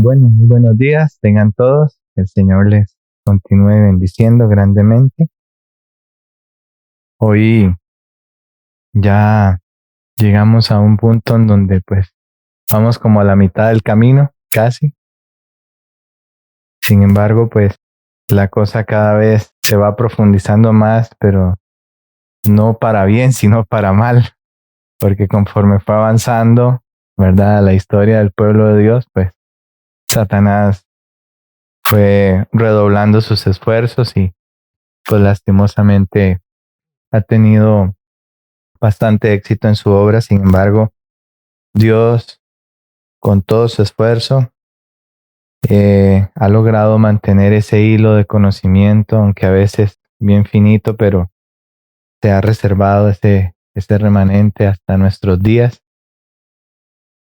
Bueno, muy buenos días, tengan todos. Que el Señor les continúe bendiciendo grandemente. Hoy ya llegamos a un punto en donde pues vamos como a la mitad del camino, casi. Sin embargo, pues la cosa cada vez se va profundizando más, pero no para bien, sino para mal, porque conforme fue avanzando, ¿verdad? La historia del pueblo de Dios, pues Satanás fue redoblando sus esfuerzos y pues lastimosamente ha tenido bastante éxito en su obra. Sin embargo, Dios, con todo su esfuerzo, ha logrado mantener ese hilo de conocimiento, aunque a veces bien finito, pero se ha reservado ese remanente hasta nuestros días.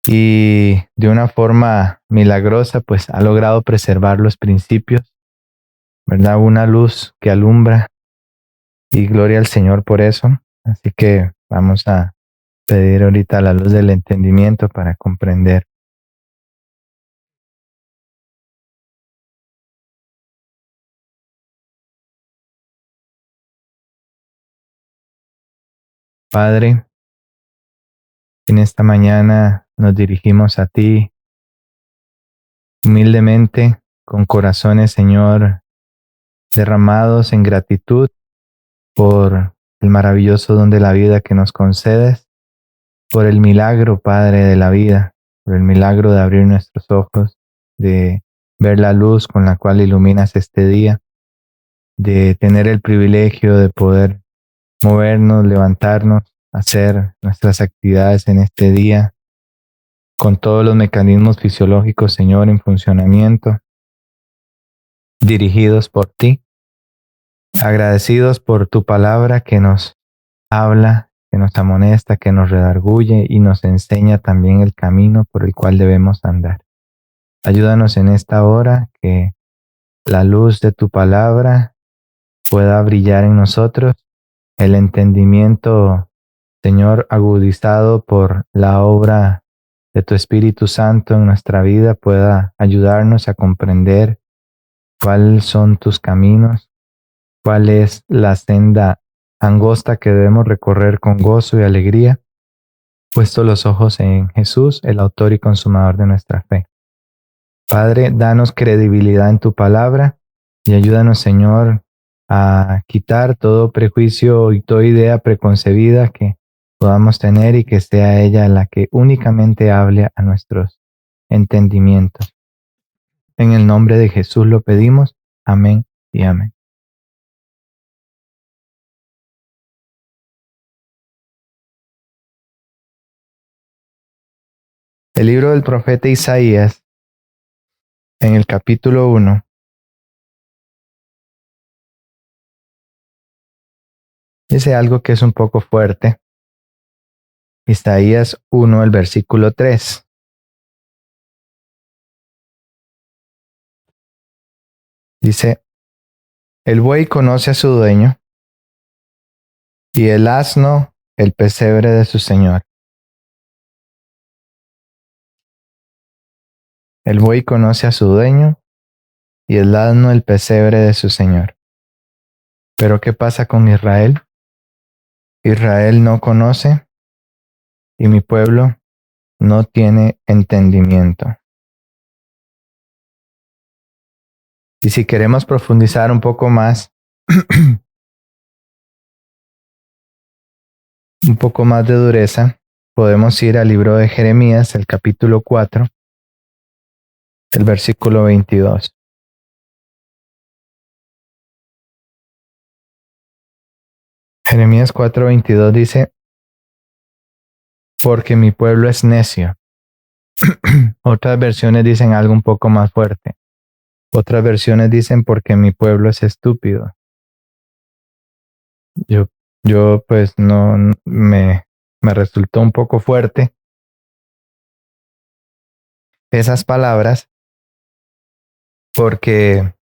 Y de una forma milagrosa, pues ha logrado preservar los principios, ¿verdad? Una luz que alumbra, y gloria al Señor por eso. Así que vamos a pedir ahorita la luz del entendimiento para comprender. Padre, en esta mañana nos dirigimos a ti humildemente, con corazones, Señor, derramados en gratitud por el maravilloso don de la vida que nos concedes, por el milagro, Padre, de la vida, por el milagro de abrir nuestros ojos, de ver la luz con la cual iluminas este día, de tener el privilegio de poder movernos, levantarnos, hacer nuestras actividades en este día, con todos los mecanismos fisiológicos, Señor, en funcionamiento, dirigidos por ti, agradecidos por tu palabra que nos habla, que nos amonesta, que nos redarguye y nos enseña también el camino por el cual debemos andar. Ayúdanos en esta hora, que la luz de tu palabra pueda brillar en nosotros, el entendimiento, Señor, agudizado por la obra de tu Espíritu Santo en nuestra vida, pueda ayudarnos a comprender cuáles son tus caminos, cuál es la senda angosta que debemos recorrer con gozo y alegría, puesto los ojos en Jesús, el autor y consumador de nuestra fe. Padre, danos credibilidad en tu palabra y ayúdanos, Señor, a quitar todo prejuicio y toda idea preconcebida que podamos tener, y que sea ella la que únicamente hable a nuestros entendimientos. En el nombre de Jesús lo pedimos. Amén y amén. El libro del profeta Isaías, en el capítulo 1, dice algo que es un poco fuerte. Isaías 1, el versículo 3. Dice: el buey conoce a su dueño, y el asno el pesebre de su señor. El buey conoce a su dueño, y el asno el pesebre de su señor. Pero ¿qué pasa con Israel? Israel no conoce, y mi pueblo no tiene entendimiento. Y si queremos profundizar un poco más, un poco más de dureza, podemos ir al libro de Jeremías, el capítulo 4, el versículo 22. Jeremías 4:22 dice: porque mi pueblo es necio. Otras versiones dicen algo un poco más fuerte. Otras versiones dicen: porque mi pueblo es estúpido. Yo pues no me resultó un poco fuerte esas palabras, porque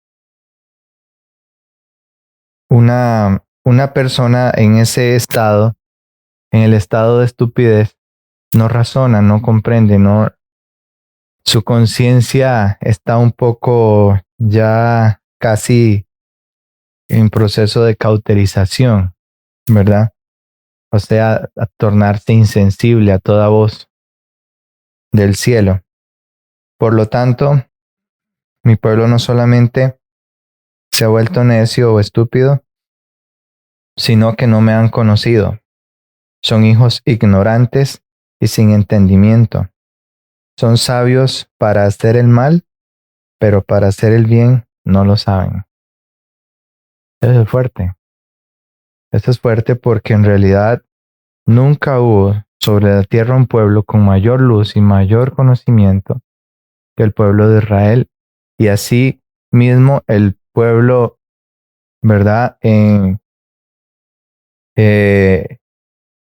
una persona en ese estado, en el estado de estupidez, no razona, no comprende, su conciencia está un poco ya casi en proceso de cauterización, ¿verdad? O sea, a tornarse insensible a toda voz del cielo. Por lo tanto, mi pueblo no solamente se ha vuelto necio o estúpido, sino que no me han conocido. Son hijos ignorantes y sin entendimiento. Son sabios para hacer el mal, pero para hacer el bien no lo saben. Eso es fuerte. Eso es fuerte porque en realidad nunca hubo sobre la tierra un pueblo con mayor luz y mayor conocimiento que el pueblo de Israel. Y así mismo el pueblo, ¿verdad? Eh,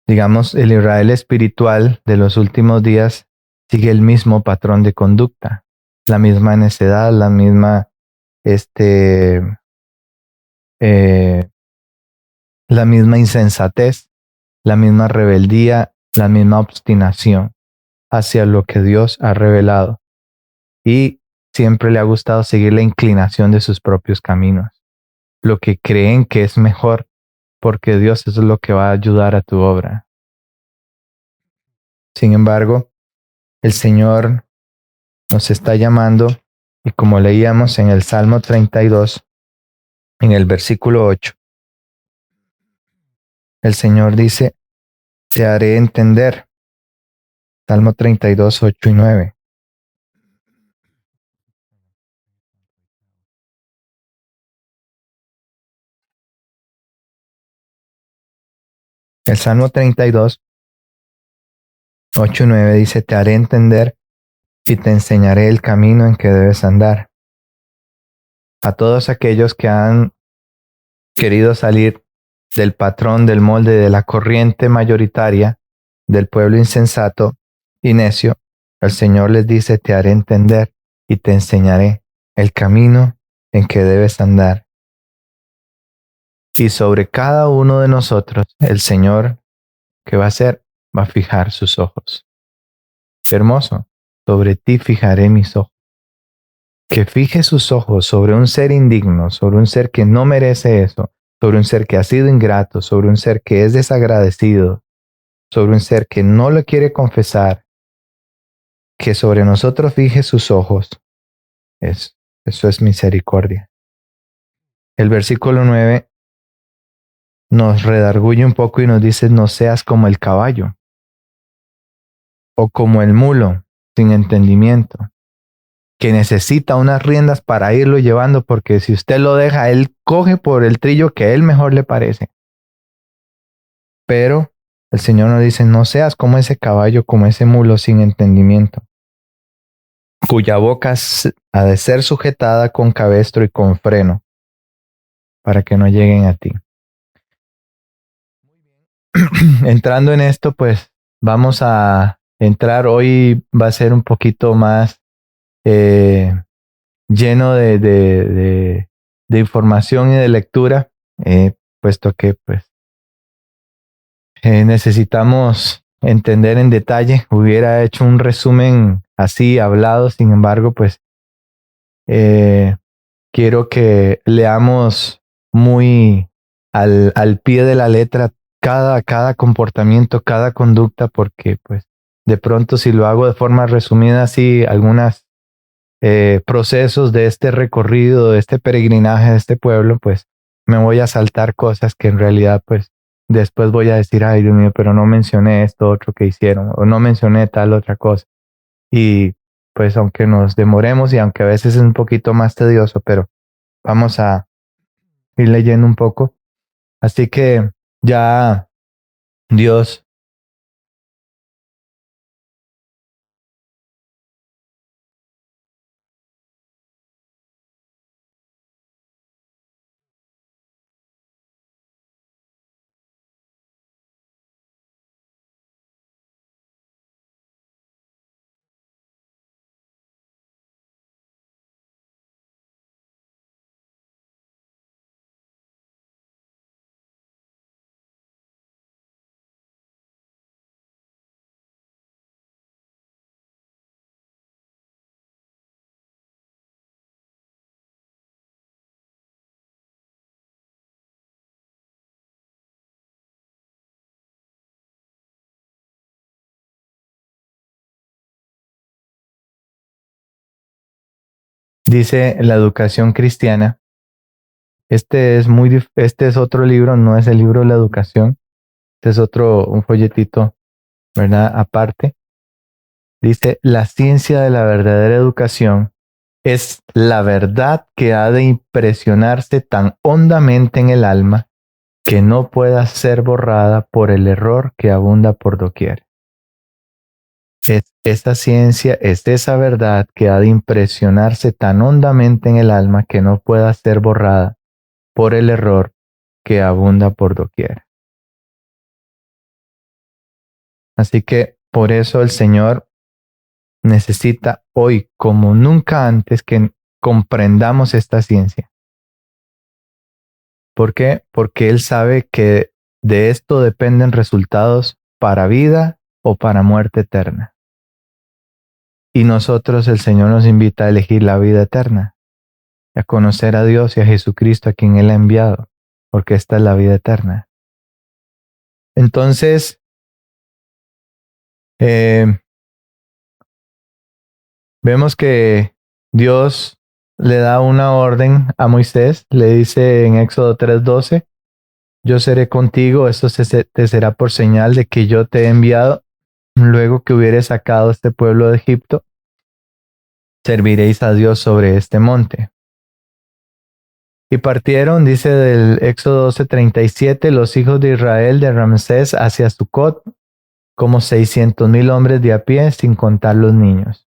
digamos, el Israel espiritual de los últimos días sigue el mismo patrón de conducta, la misma necedad, la misma, este, eh, la misma insensatez, la misma rebeldía, la misma obstinación hacia lo que Dios ha revelado. Y siempre le ha gustado seguir la inclinación de sus propios caminos, lo que creen que es mejor, porque Dios es lo que va a ayudar a tu obra. Sin embargo, el Señor nos está llamando y como leíamos en el Salmo 32, en el versículo 8, el Señor dice, te haré entender. Salmo 32, 8 y 9. El Salmo 32, 8 y 9 dice, te haré entender y te enseñaré el camino en que debes andar. A todos aquellos que han querido salir del patrón, del molde, de la corriente mayoritaria del pueblo insensato y necio, el Señor les dice, te haré entender y te enseñaré el camino en que debes andar. Y sobre cada uno de nosotros, el Señor, ¿qué va a hacer? Va a fijar sus ojos. Qué hermoso. Sobre ti fijaré mis ojos. Que fije sus ojos sobre un ser indigno, sobre un ser que no merece eso, sobre un ser que ha sido ingrato, sobre un ser que es desagradecido, sobre un ser que no lo quiere confesar, que sobre nosotros fije sus ojos. Eso es misericordia. El versículo 9 nos redarguye un poco y nos dice, no seas como el caballo o como el mulo sin entendimiento, que necesita unas riendas para irlo llevando, porque si usted lo deja, él coge por el trillo que a él mejor le parece. Pero el Señor nos dice, no seas como ese caballo, como ese mulo sin entendimiento, cuya boca ha de ser sujetada con cabestro y con freno, para que no lleguen a ti. Entrando en esto, pues vamos a entrar, hoy va a ser un poquito más eh, lleno de información y de lectura, puesto que pues necesitamos entender en detalle. Hubiera hecho un resumen así hablado, sin embargo, pues eh, quiero que leamos muy al pie de la letra cada comportamiento, cada conducta, porque pues de pronto si lo hago de forma resumida, así algunos procesos de este recorrido, de este peregrinaje de este pueblo, pues me voy a saltar cosas que en realidad pues después voy a decir, ay Dios mío, pero no mencioné esto otro que hicieron o no mencioné tal otra cosa. Y pues aunque nos demoremos y aunque a veces es un poquito más tedioso, pero vamos a ir leyendo un poco. Así que ya Dios dice la educación cristiana. Este es otro libro, no es el libro de la educación. Este es un folletito, ¿verdad? Aparte. Dice, la ciencia de la verdadera educación es la verdad que ha de impresionarse tan hondamente en el alma que no pueda ser borrada por el error que abunda por doquier. Esta ciencia es esa verdad que ha de impresionarse tan hondamente en el alma que no pueda ser borrada por el error que abunda por doquier. Así que por eso el Señor necesita hoy, como nunca antes, que comprendamos esta ciencia. ¿Por qué? Porque Él sabe que de esto dependen resultados para vida o para muerte eterna. Y nosotros, el Señor nos invita a elegir la vida eterna, a conocer a Dios y a Jesucristo a quien Él ha enviado, porque esta es la vida eterna. Entonces, vemos que Dios le da una orden a Moisés, le dice en Éxodo 3:12, yo seré contigo, esto te será por señal de que yo te he enviado. Luego que hubieres sacado este pueblo de Egipto, serviréis a Dios sobre este monte. Y partieron, dice del Éxodo 12:37, los hijos de Israel de Ramsés hacia Sucot, como 600,000 hombres de a pie, sin contar los niños.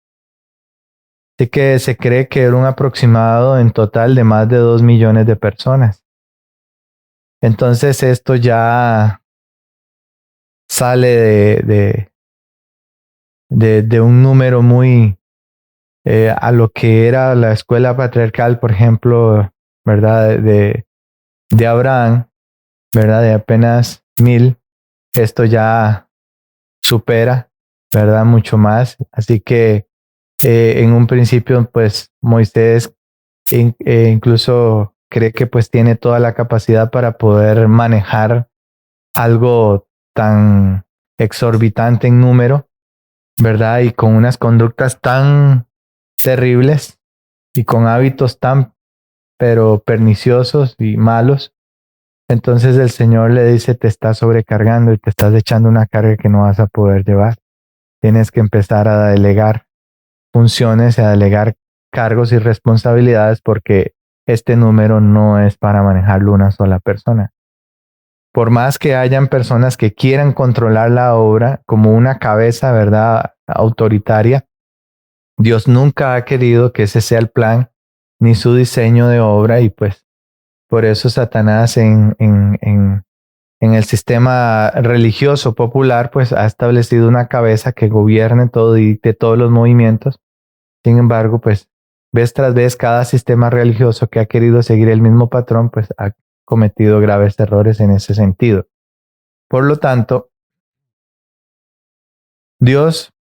Así que se cree que era un aproximado en total de más de 2 millones de personas. Entonces esto ya sale de un número muy a lo que era la escuela patriarcal, por ejemplo, ¿verdad? De Abraham, ¿verdad? De apenas 1,000. Esto ya supera, ¿verdad? Mucho más. Así que en un principio, pues Moisés incluso cree que pues tiene toda la capacidad para poder manejar algo tan exorbitante en número, ¿verdad? Y con unas conductas tan terribles y con hábitos tan, pero perniciosos y malos. Entonces el Señor le dice, te estás sobrecargando y te estás echando una carga que no vas a poder llevar. Tienes que empezar a delegar funciones, a delegar cargos y responsabilidades porque este número no es para manejarlo una sola persona. Por más que hayan personas que quieran controlar la obra como una cabeza, ¿verdad?, autoritaria, Dios nunca ha querido que ese sea el plan ni su diseño de obra y pues por eso Satanás en el sistema religioso popular pues ha establecido una cabeza que gobierne todo y de todos los movimientos. Sin embargo, pues vez tras vez cada sistema religioso que ha querido seguir el mismo patrón pues ha cometido graves errores en ese sentido. Por lo tanto, Dios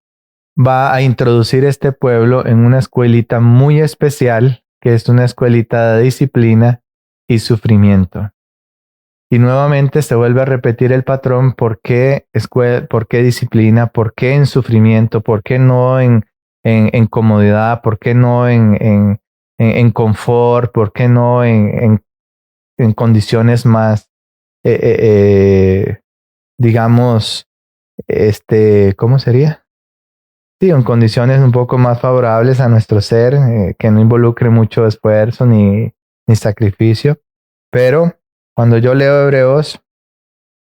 va a introducir este pueblo en una escuelita muy especial, que es una escuelita de disciplina y sufrimiento. Y nuevamente se vuelve a repetir el patrón, ¿por qué disciplina? ¿Por qué en sufrimiento? ¿Por qué no en comodidad? ¿Por qué no en confort? ¿Por qué no en condiciones más, digamos, ¿cómo sería? Sí, en condiciones un poco más favorables a nuestro ser, que no involucre mucho esfuerzo ni sacrificio. Pero cuando yo leo Hebreos,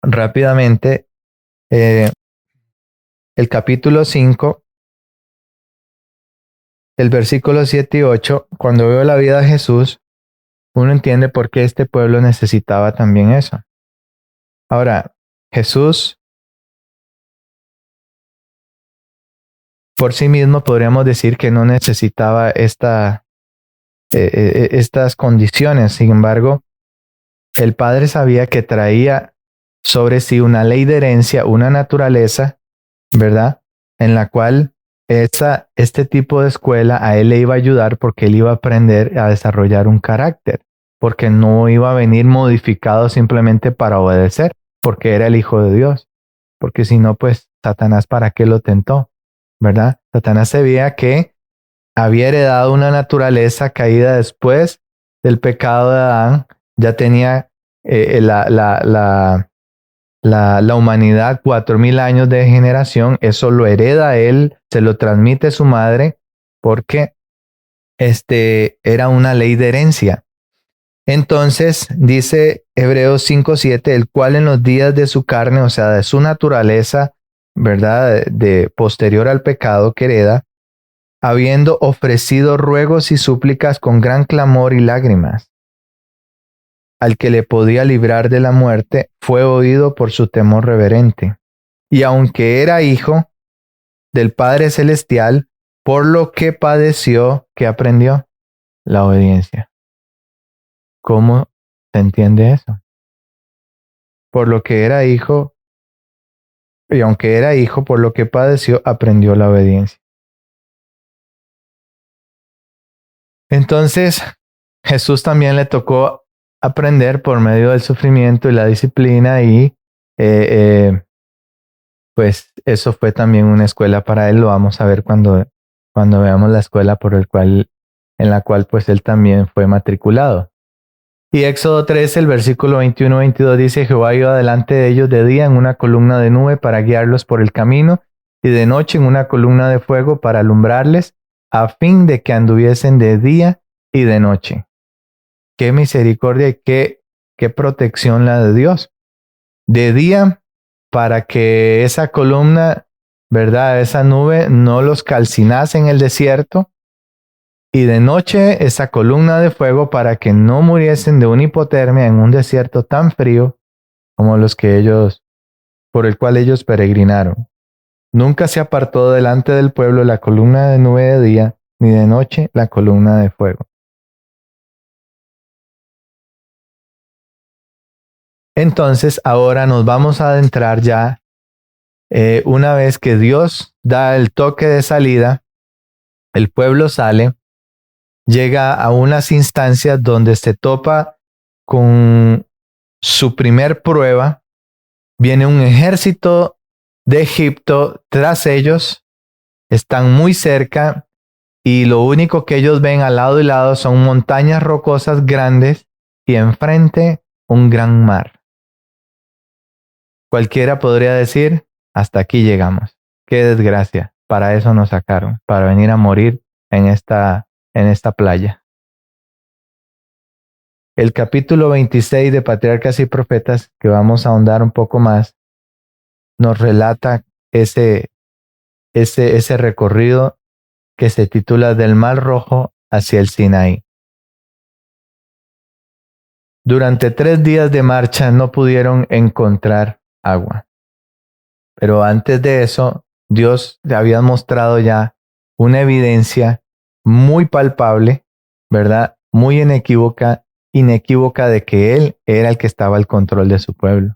rápidamente, el capítulo 5, el versículo 7 y 8, cuando veo la vida de Jesús, uno entiende por qué este pueblo necesitaba también eso. Ahora, Jesús por sí mismo podríamos decir que no necesitaba estas condiciones. Sin embargo, el Padre sabía que traía sobre sí una ley de herencia, una naturaleza, ¿verdad? En la cual este tipo de escuela a él le iba a ayudar porque él iba a aprender a desarrollar un carácter, porque no iba a venir modificado simplemente para obedecer, porque era el Hijo de Dios. Porque si no, pues Satanás, ¿para qué lo tentó? ¿Verdad? Satanás sabía que había heredado una naturaleza caída después del pecado de Adán. Ya tenía la humanidad 4,000 años de generación. Eso lo hereda él, se lo transmite su madre, porque era una ley de herencia. Entonces dice Hebreos 5:7, el cual en los días de su carne, o sea, de su naturaleza, ¿verdad? De posterior al pecado que hereda, habiendo ofrecido ruegos y súplicas con gran clamor y lágrimas, al que le podía librar de la muerte, fue oído por su temor reverente. Y aunque era hijo del Padre Celestial, por lo que padeció, ¿qué aprendió? La obediencia. ¿Cómo se entiende eso? Por lo que era hijo, y aunque era hijo, por lo que padeció, aprendió la obediencia. Entonces, Jesús también le tocó aprender por medio del sufrimiento y la disciplina, y pues eso fue también una escuela para él. Lo vamos a ver cuando veamos la escuela en la cual pues él también fue matriculado. Y Éxodo 13, el versículo 21-22 dice, Jehová iba delante de ellos de día en una columna de nube para guiarlos por el camino, y de noche en una columna de fuego para alumbrarles, a fin de que anduviesen de día y de noche. Qué misericordia y qué protección la de Dios. De día, para que esa columna, ¿verdad? Esa nube no los calcinase en el desierto. Y de noche esa columna de fuego para que no muriesen de una hipotermia en un desierto tan frío como por el cual ellos peregrinaron. Nunca se apartó delante del pueblo la columna de nube de día, ni de noche la columna de fuego. Entonces ahora nos vamos a adentrar ya, una vez que Dios da el toque de salida, el pueblo sale, llega a unas instancias donde se topa con su primer prueba. Viene un ejército de Egipto tras ellos, están muy cerca, y lo único que ellos ven al lado y lado son montañas rocosas grandes y enfrente un gran mar. Cualquiera podría decir, hasta aquí llegamos. Qué desgracia, para eso nos sacaron, para venir a morir en esta playa. El capítulo 26 de Patriarcas y Profetas, que vamos a ahondar un poco más, nos relata ese recorrido que se titula Del Mar Rojo hacia el Sinaí. Durante 3 días de marcha no pudieron encontrar agua. Pero antes de eso, Dios le había mostrado ya una evidencia muy palpable, ¿verdad? Muy inequívoca de que Él era el que estaba al control de su pueblo.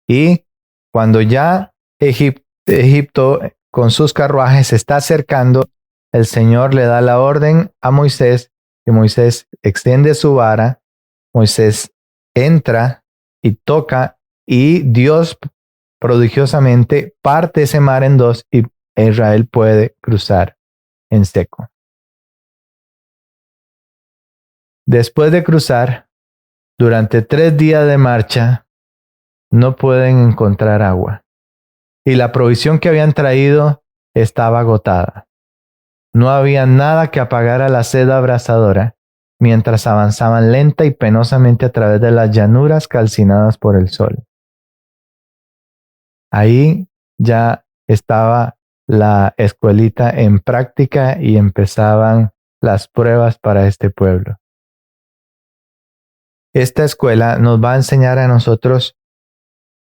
Y cuando ya Egipto con sus carruajes se está acercando, el Señor le da la orden a Moisés, y Moisés extiende su vara, Moisés entra y toca, y Dios prodigiosamente parte ese mar en dos, y Israel puede cruzar en seco. Después de cruzar, durante 3 días de marcha, no pueden encontrar agua. Y la provisión que habían traído estaba agotada. No había nada que apagara la sed abrasadora mientras avanzaban lenta y penosamente a través de las llanuras calcinadas por el sol. Ahí ya estaba la escuelita en práctica y empezaban las pruebas para este pueblo. Esta escuela nos va a enseñar a nosotros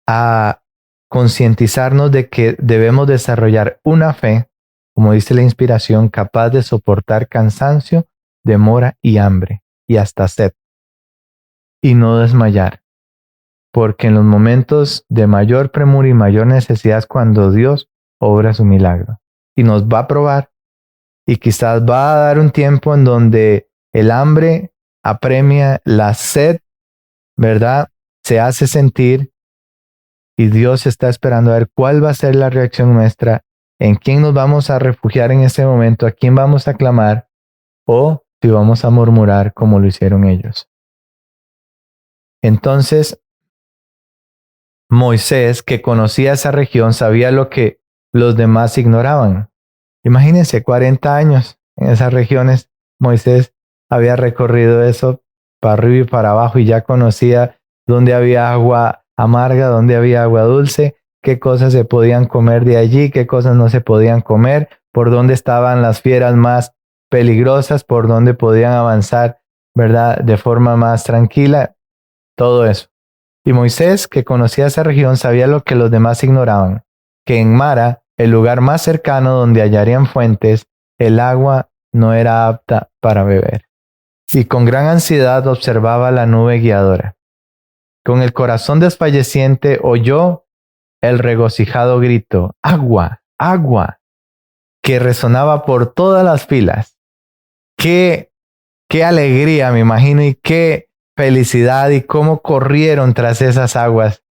a concientizarnos de que debemos desarrollar una fe, como dice la inspiración, capaz de soportar cansancio, demora y hambre, y hasta sed, y no desmayar, porque en los momentos de mayor premura y mayor necesidad es cuando Dios obra su milagro, y nos va a probar, y quizás va a dar un tiempo en donde el hambre apremia, la sed, ¿verdad?, se hace sentir. Y Dios está esperando a ver cuál va a ser la reacción nuestra, ¿En quién nos vamos a refugiar en este momento? ¿A quién vamos a clamar? ¿O si vamos a murmurar como lo hicieron ellos? Entonces, Moisés, que conocía esa región, sabía lo que los demás ignoraban. Imagínense, 40 años en esas regiones. Moisés había recorrido eso para arriba y para abajo y ya conocía dónde había agua amarga, dónde había agua dulce, qué cosas se podían comer de allí, qué cosas no se podían comer, por dónde estaban las fieras más peligrosas, por dónde podían avanzar, ¿verdad? De forma más tranquila, todo eso. Y Moisés, que conocía esa región, sabía lo que los demás ignoraban, que en Mara, el lugar más cercano donde hallarían fuentes, el agua no era apta para beber. Y con gran ansiedad observaba la nube guiadora. Con el corazón desfalleciente oyó el regocijado grito, agua, agua, que resonaba por todas las filas. Qué alegría, me imagino, y qué felicidad, y cómo corrieron tras esas aguas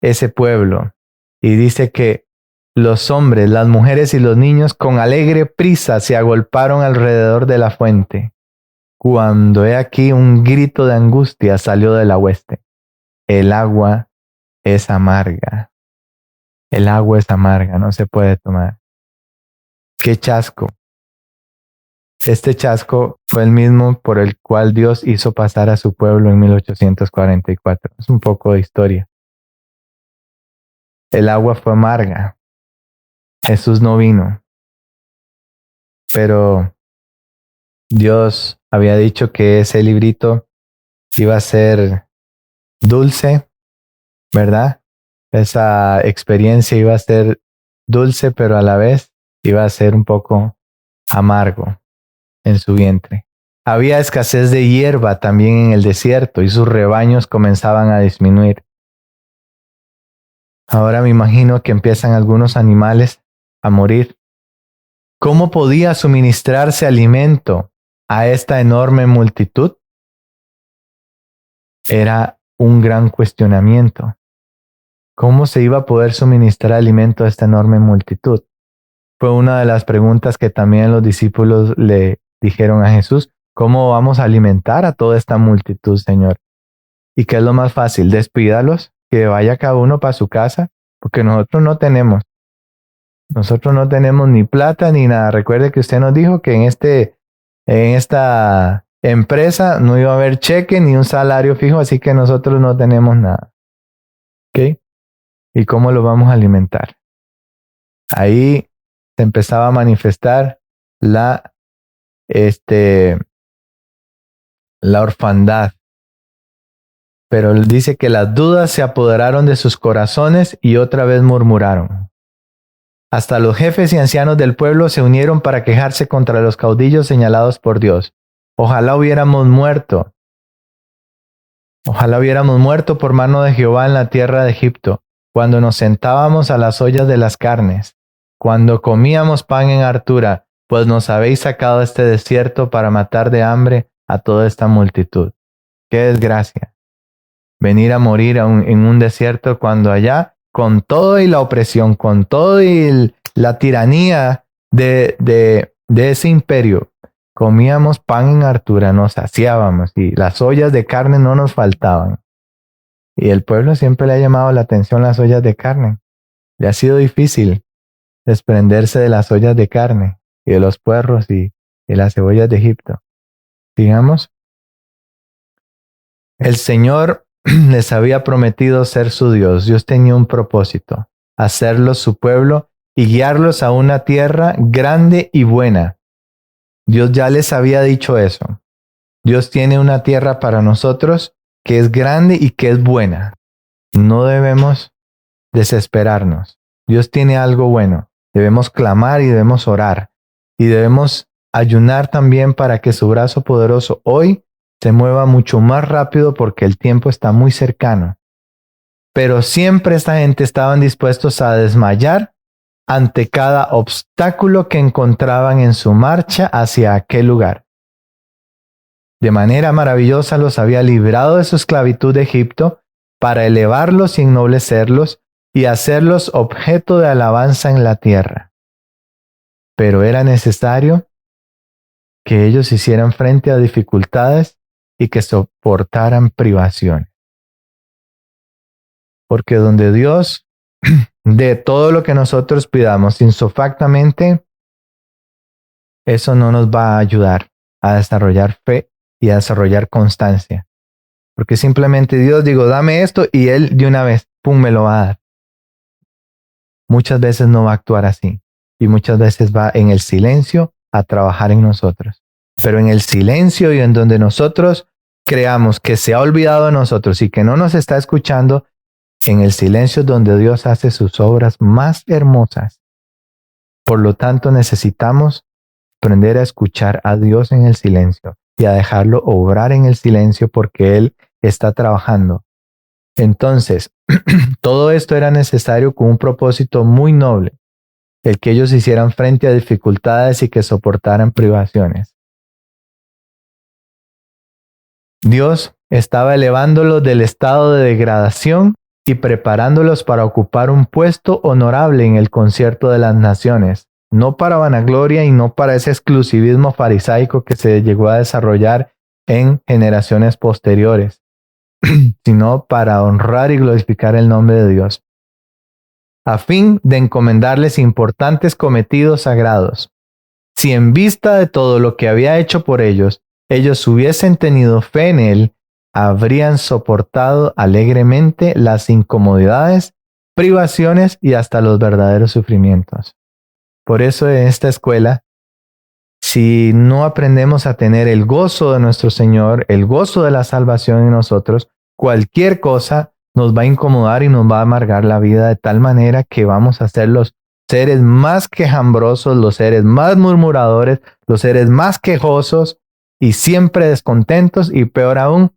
ese pueblo. Y dice que los hombres, las mujeres y los niños con alegre prisa se agolparon alrededor de la fuente, cuando he aquí un grito de angustia salió de la hueste. El agua es amarga. El agua es amarga, no se puede tomar. ¡Qué chasco! Este chasco fue el mismo por el cual Dios hizo pasar a su pueblo en 1844. Es un poco de historia. El agua fue amarga. Jesús no vino. Pero Dios había dicho que ese librito iba a ser dulce, ¿verdad? Esa experiencia iba a ser dulce, pero a la vez iba a ser un poco amargo en su vientre. Había escasez de hierba también en el desierto y sus rebaños comenzaban a disminuir. Ahora me imagino que empiezan algunos animales a morir. ¿Cómo podía suministrarse alimento a esta enorme multitud? Era un gran cuestionamiento. ¿Cómo se iba a poder suministrar alimento a esta enorme multitud? Fue una de las preguntas que también los discípulos le dijeron a Jesús. ¿Cómo vamos a alimentar a toda esta multitud, Señor? ¿Y qué es lo más fácil? Despídalos, que vaya cada uno para su casa, porque nosotros no tenemos. Nosotros no tenemos ni plata ni nada. Recuerde que usted nos dijo que en esta empresa no iba a haber cheque ni un salario fijo, así que nosotros no tenemos nada. ¿Ok? ¿Y cómo lo vamos a alimentar? Ahí se empezaba a manifestar la orfandad. Pero él dice que las dudas se apoderaron de sus corazones y otra vez murmuraron. Hasta los jefes y ancianos del pueblo se unieron para quejarse contra los caudillos señalados por Dios. Ojalá hubiéramos muerto. Ojalá hubiéramos muerto por mano de Jehová en la tierra de Egipto, cuando nos sentábamos a las ollas de las carnes, cuando comíamos pan en hartura, pues nos habéis sacado de este desierto para matar de hambre a toda esta multitud. ¡Qué desgracia! Venir a morir en un desierto cuando allá, con todo y la opresión, con todo y la tiranía de ese imperio, comíamos pan en hartura, nos saciábamos y las ollas de carne no nos faltaban. Y el pueblo siempre le ha llamado la atención las ollas de carne. Le ha sido difícil desprenderse de las ollas de carne y de los puerros y las cebollas de Egipto. Digamos, el Señor les había prometido ser su Dios. Dios tenía un propósito, hacerlos su pueblo y guiarlos a una tierra grande y buena. Dios ya les había dicho eso. Dios tiene una tierra para nosotros que es grande y que es buena. No debemos desesperarnos. Dios tiene algo bueno. Debemos clamar y debemos orar. Y debemos ayunar también para que su brazo poderoso hoy se mueva mucho más rápido porque el tiempo está muy cercano. Pero siempre esta gente estaban dispuestos a desmayar ante cada obstáculo que encontraban en su marcha hacia aquel lugar. De manera maravillosa los había librado de su esclavitud de Egipto para elevarlos y ennoblecerlos y hacerlos objeto de alabanza en la tierra. pero era necesario que ellos hicieran frente a dificultades y que soportaran privaciones. Porque donde Dios dé todo lo que nosotros pidamos insofactamente, eso no nos va a ayudar a desarrollar fe y a desarrollar constancia. Porque simplemente Dios, digo, dame esto y Él de una vez, pum, me lo va a dar. Muchas veces no va a actuar así y muchas veces va en el silencio a trabajar en nosotros. Pero en el silencio y en donde nosotros creamos que se ha olvidado de nosotros y que no nos está escuchando, en el silencio es donde Dios hace sus obras más hermosas. Por lo tanto, necesitamos aprender a escuchar a Dios en el silencio y a dejarlo obrar en el silencio porque Él está trabajando. Entonces, todo esto era necesario con un propósito muy noble, el que ellos hicieran frente a dificultades y que soportaran privaciones. Dios estaba elevándolos del estado de degradación y preparándolos para ocupar un puesto honorable en el concierto de las naciones, no para vanagloria y no para ese exclusivismo farisaico que se llegó a desarrollar en generaciones posteriores, sino para honrar y glorificar el nombre de Dios, a fin de encomendarles importantes cometidos sagrados. Si en vista de todo lo que había hecho por ellos, ellos hubiesen tenido fe en Él, habrían soportado alegremente las incomodidades, privaciones y hasta los verdaderos sufrimientos. Por eso en esta escuela, si no aprendemos a tener el gozo de nuestro Señor, el gozo de la salvación en nosotros, cualquier cosa nos va a incomodar y nos va a amargar la vida de tal manera que vamos a ser los seres más quejambrosos, los seres más murmuradores, los seres más quejosos y siempre descontentos y peor aún,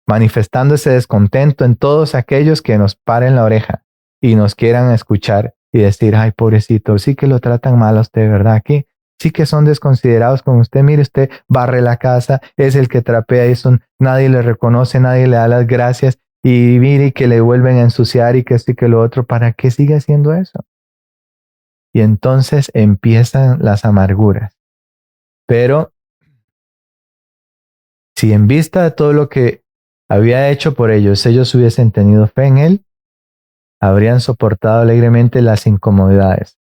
manifestando ese descontento en todos aquellos que nos paren la oreja y nos quieran escuchar y decir, ay, pobrecito, sí que lo tratan mal a usted, ¿verdad? Aquí sí que son desconsiderados con usted. Mire, usted barre la casa, es el que trapea y nadie le reconoce, nadie le da las gracias y mire que le vuelven a ensuciar y que esto y que lo otro. ¿Para qué sigue haciendo eso? Y entonces empiezan las amarguras. Pero si en vista de todo lo que había hecho por ellos, ellos hubiesen tenido fe en Él, habrían soportado alegremente las incomodidades.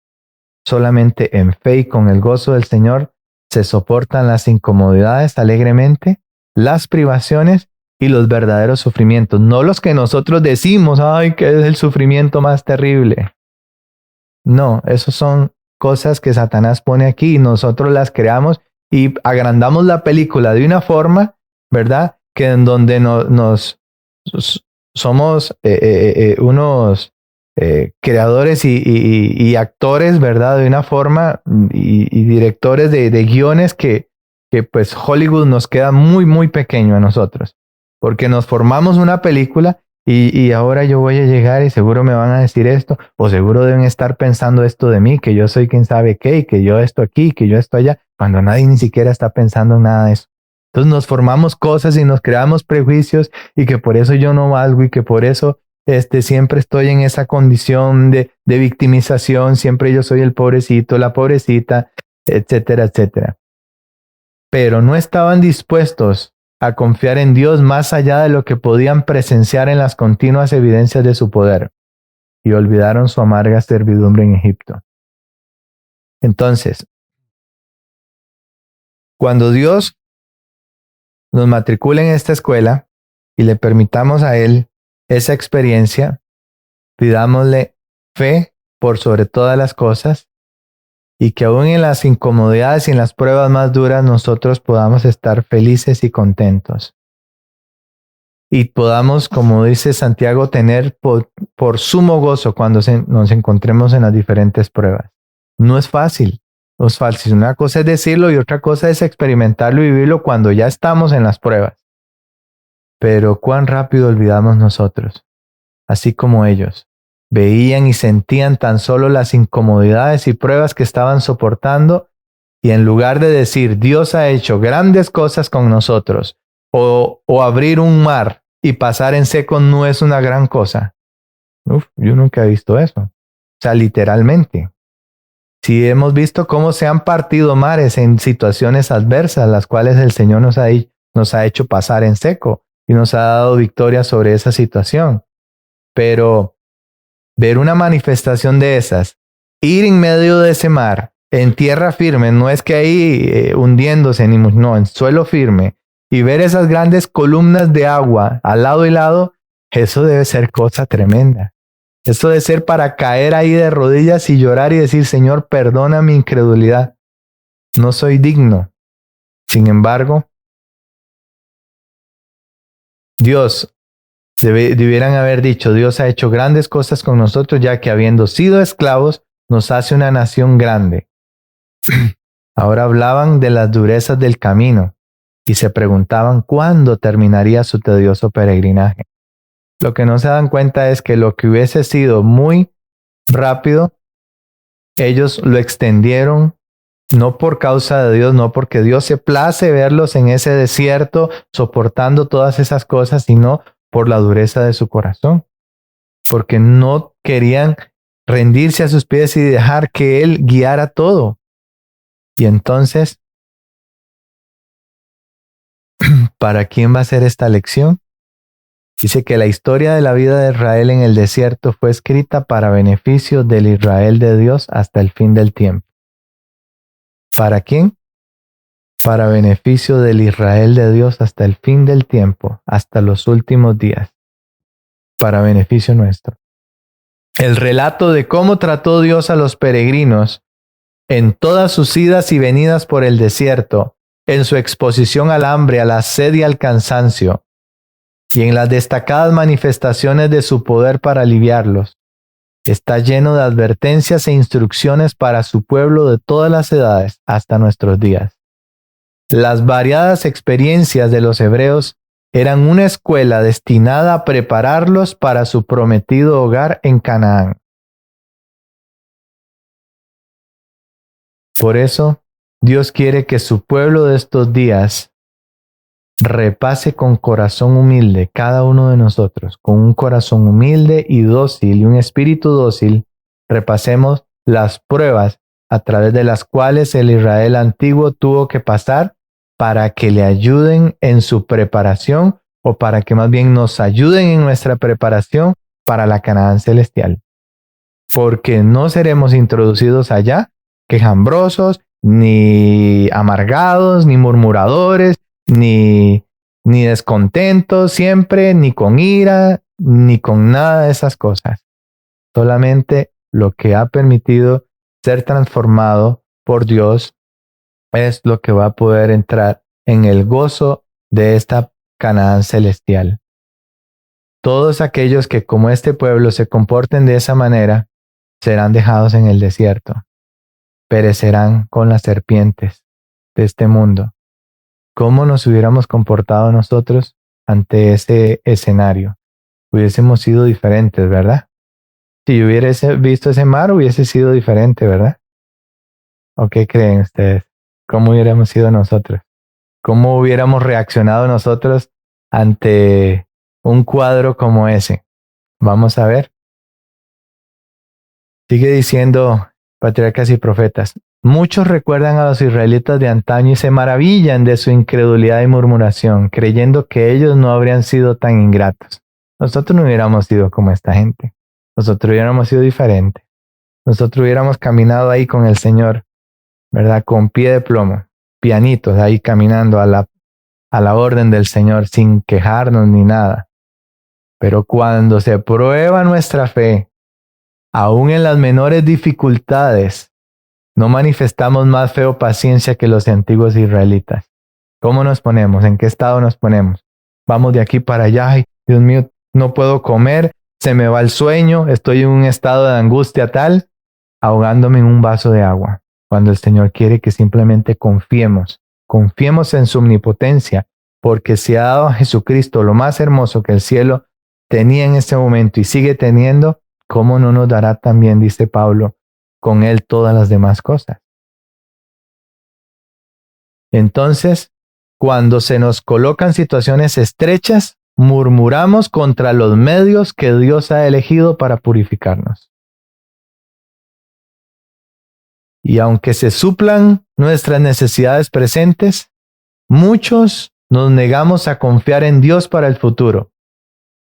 Solamente en fe y con el gozo del Señor se soportan las incomodidades alegremente, las privaciones y los verdaderos sufrimientos, no los que nosotros decimos, ay, que es el sufrimiento más terrible. No, esos son cosas que Satanás pone aquí y nosotros las creamos y agrandamos la película de una forma, ¿verdad? Que en donde somos unos creadores y actores, ¿verdad? De una forma y directores de guiones que pues Hollywood nos queda muy, muy pequeño a nosotros. Porque nos formamos una película y ahora yo voy a llegar y seguro me van a decir esto, o seguro deben estar pensando esto de mí, que yo soy quien sabe qué, y que yo esto aquí, que yo esto allá, cuando nadie ni siquiera está pensando en nada de eso. Entonces nos formamos cosas y nos creamos prejuicios y que por eso yo no valgo y que por eso siempre estoy en esa condición de victimización, siempre yo soy el pobrecito, la pobrecita, etcétera, etcétera. Pero no estaban dispuestos a confiar en Dios más allá de lo que podían presenciar en las continuas evidencias de su poder, y olvidaron su amarga servidumbre en Egipto. Entonces, cuando Dios nos matricula en esta escuela y le permitamos a Él esa experiencia, pidámosle fe por sobre todas las cosas y que aún en las incomodidades y en las pruebas más duras nosotros podamos estar felices y contentos. Y podamos, como dice Santiago, tener por sumo gozo cuando nos encontremos en las diferentes pruebas. No es fácil, no es fácil. Una cosa es decirlo y otra cosa es experimentarlo y vivirlo cuando ya estamos en las pruebas. Pero cuán rápido olvidamos nosotros, así como ellos. Veían y sentían tan solo las incomodidades y pruebas que estaban soportando y en lugar de decir Dios ha hecho grandes cosas con nosotros o abrir un mar y pasar en seco no es una gran cosa. Yo nunca he visto eso. O sea, literalmente. Si hemos visto cómo se han partido mares en situaciones adversas, las cuales el Señor nos ha hecho pasar en seco y nos ha dado victoria sobre esa situación. Pero ver una manifestación de esas, ir en medio de ese mar, en tierra firme, no es que ahí hundiéndose, no, en suelo firme, y ver esas grandes columnas de agua al lado y lado, eso debe ser cosa tremenda. Eso debe ser para caer ahí de rodillas y llorar y decir, Señor, perdona mi incredulidad. No soy digno. Sin embargo, Dios, debieran haber dicho, Dios ha hecho grandes cosas con nosotros, ya que habiendo sido esclavos, nos hace una nación grande. Ahora hablaban de las durezas del camino y se preguntaban cuándo terminaría su tedioso peregrinaje. Lo que no se dan cuenta es que lo que hubiese sido muy rápido, ellos lo extendieron, no por causa de Dios, no porque Dios se place verlos en ese desierto soportando todas esas cosas, sino por la dureza de su corazón, porque no querían rendirse a sus pies y dejar que Él guiara todo. Y entonces, ¿para quién va a ser esta lección? Dice que la historia de la vida de Israel en el desierto fue escrita para beneficio del Israel de Dios hasta el fin del tiempo. ¿Para quién? Para beneficio del Israel de Dios hasta el fin del tiempo, hasta los últimos días. Para beneficio nuestro. El relato de cómo trató Dios a los peregrinos en todas sus idas y venidas por el desierto, en su exposición al hambre, a la sed y al cansancio, y en las destacadas manifestaciones de su poder para aliviarlos, está lleno de advertencias e instrucciones para su pueblo de todas las edades hasta nuestros días. Las variadas experiencias de los hebreos eran una escuela destinada a prepararlos para su prometido hogar en Canaán. Por eso, Dios quiere que su pueblo de estos días repase con corazón humilde, cada uno de nosotros, con un corazón humilde y dócil y un espíritu dócil, repasemos las pruebas a través de las cuales el Israel antiguo tuvo que pasar para que le ayuden en su preparación o para que más bien nos ayuden en nuestra preparación para la Canaán celestial. Porque no seremos introducidos allá quejambrosos, ni amargados, ni murmuradores, ni descontentos siempre, ni con ira, ni con nada de esas cosas. Solamente lo que ha permitido ser transformado por Dios es lo que va a poder entrar en el gozo de esta Canaán celestial. Todos aquellos que como este pueblo se comporten de esa manera serán dejados en el desierto, perecerán con las serpientes de este mundo. ¿Cómo nos hubiéramos comportado nosotros ante ese escenario? Hubiésemos sido diferentes, ¿verdad? Si yo hubiese visto ese mar, hubiese sido diferente, ¿verdad? ¿O qué creen ustedes? ¿Cómo hubiéramos sido nosotros? ¿Cómo hubiéramos reaccionado nosotros ante un cuadro como ese? Vamos a ver. Sigue diciendo Patriarcas y Profetas. Muchos recuerdan a los israelitas de antaño y se maravillan de su incredulidad y murmuración, creyendo que ellos no habrían sido tan ingratos. Nosotros no hubiéramos sido como esta gente. Nosotros hubiéramos sido diferentes. Nosotros hubiéramos caminado ahí con el Señor, ¿verdad? Con pie de plomo, pianitos, ahí caminando a la orden del Señor, sin quejarnos ni nada. Pero cuando se prueba nuestra fe, aún en las menores dificultades, no manifestamos más fe o paciencia que los antiguos israelitas. ¿Cómo nos ponemos? ¿En qué estado nos ponemos? Vamos de aquí para allá. Ay, Dios mío, no puedo comer, se me va el sueño, estoy en un estado de angustia tal, ahogándome en un vaso de agua. Cuando el Señor quiere que simplemente confiemos en su omnipotencia, porque se ha dado a Jesucristo lo más hermoso que el cielo tenía en este momento y sigue teniendo, ¿cómo no nos dará también, dice Pablo, con Él todas las demás cosas? Entonces, cuando se nos colocan situaciones estrechas, murmuramos contra los medios que Dios ha elegido para purificarnos. Y aunque se suplan nuestras necesidades presentes, muchos nos negamos a confiar en Dios para el futuro.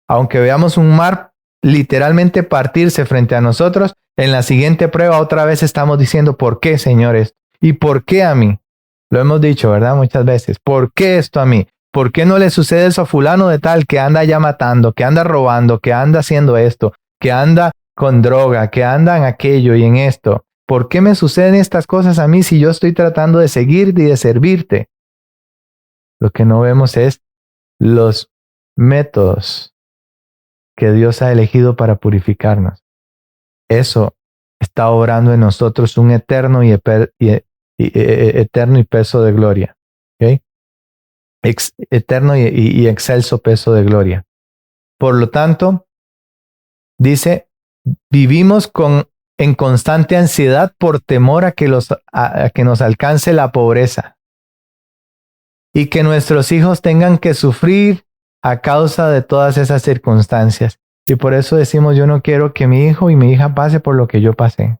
Aunque veamos un mar literalmente partirse frente a nosotros, en la siguiente prueba otra vez estamos diciendo, ¿por qué, señores? ¿Y por qué a mí? Lo hemos dicho, ¿verdad? Muchas veces. ¿Por qué esto a mí? ¿Por qué no le sucede eso a fulano de tal que anda ya matando, que anda robando, que anda haciendo esto, que anda con droga, que anda en aquello y en esto? ¿Por qué me suceden estas cosas a mí si yo estoy tratando de seguirte y de servirte? Lo que no vemos es los métodos que Dios ha elegido para purificarnos. Eso está obrando en nosotros un eterno y peso de gloria. ¿Okay? Eterno y excelso peso de gloria. Por lo tanto, dice, vivimos en constante ansiedad por temor a que nos alcance la pobreza y que nuestros hijos tengan que sufrir a causa de todas esas circunstancias. Y por eso decimos, yo no quiero que mi hijo y mi hija pase por lo que yo pasé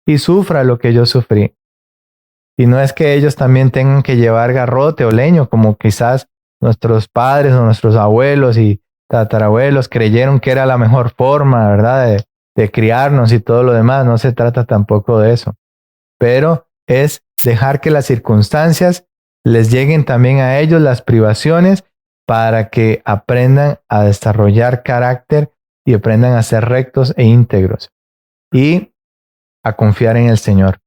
y sufra lo que yo sufrí. Y no es que ellos también tengan que llevar garrote o leño, como quizás nuestros padres o nuestros abuelos y tatarabuelos creyeron que era la mejor forma, ¿verdad? De criarnos y todo lo demás. No se trata tampoco de eso. Pero es dejar que las circunstancias les lleguen también a ellos, las privaciones, para que aprendan a desarrollar carácter y aprendan a ser rectos e íntegros y a confiar en el Señor.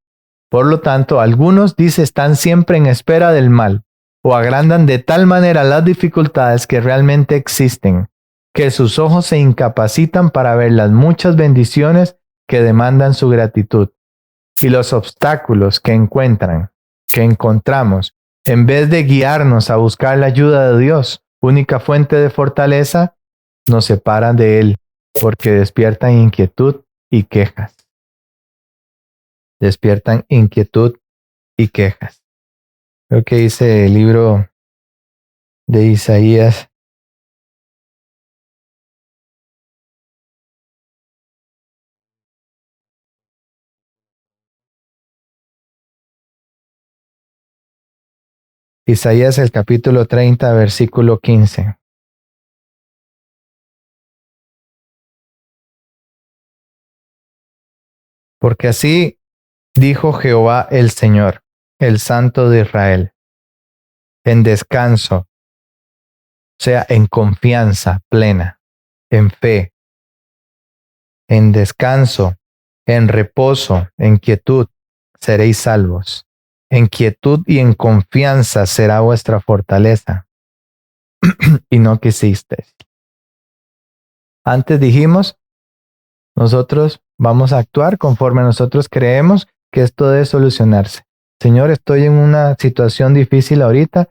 Por lo tanto, algunos, dice, están siempre en espera del mal o agrandan de tal manera las dificultades que realmente existen, que sus ojos se incapacitan para ver las muchas bendiciones que demandan su gratitud. Y los obstáculos que encontramos, en vez de guiarnos a buscar la ayuda de Dios, única fuente de fortaleza, nos separan de Él, porque despiertan inquietud y quejas. Despiertan inquietud y quejas. Creo que dice el libro de Isaías. Isaías el capítulo 30, versículo 15. Porque así dijo Jehová el Señor, el Santo de Israel, en descanso, o sea, en confianza plena, en fe, en descanso, en reposo, en quietud, seréis salvos. En quietud y en confianza será vuestra fortaleza. Y no quisisteis. Antes dijimos, nosotros vamos a actuar conforme nosotros creemos que esto debe solucionarse. Señor, estoy en una situación difícil ahorita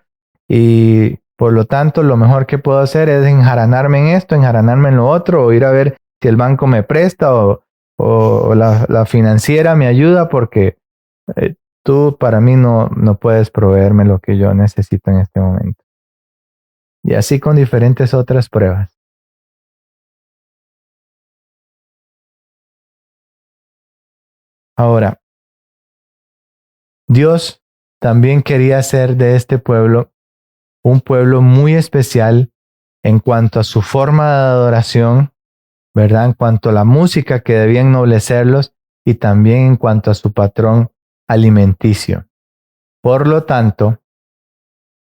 y por lo tanto lo mejor que puedo hacer es enjaranarme en esto, enjaranarme en lo otro o ir a ver si el banco me presta o la financiera me ayuda porque tú para mí no puedes proveerme lo que yo necesito en este momento. Y así con diferentes otras pruebas. Ahora, Dios también quería hacer de este pueblo un pueblo muy especial en cuanto a su forma de adoración, ¿verdad? En cuanto a la música que debía ennoblecerlos y también en cuanto a su patrón alimenticio. Por lo tanto,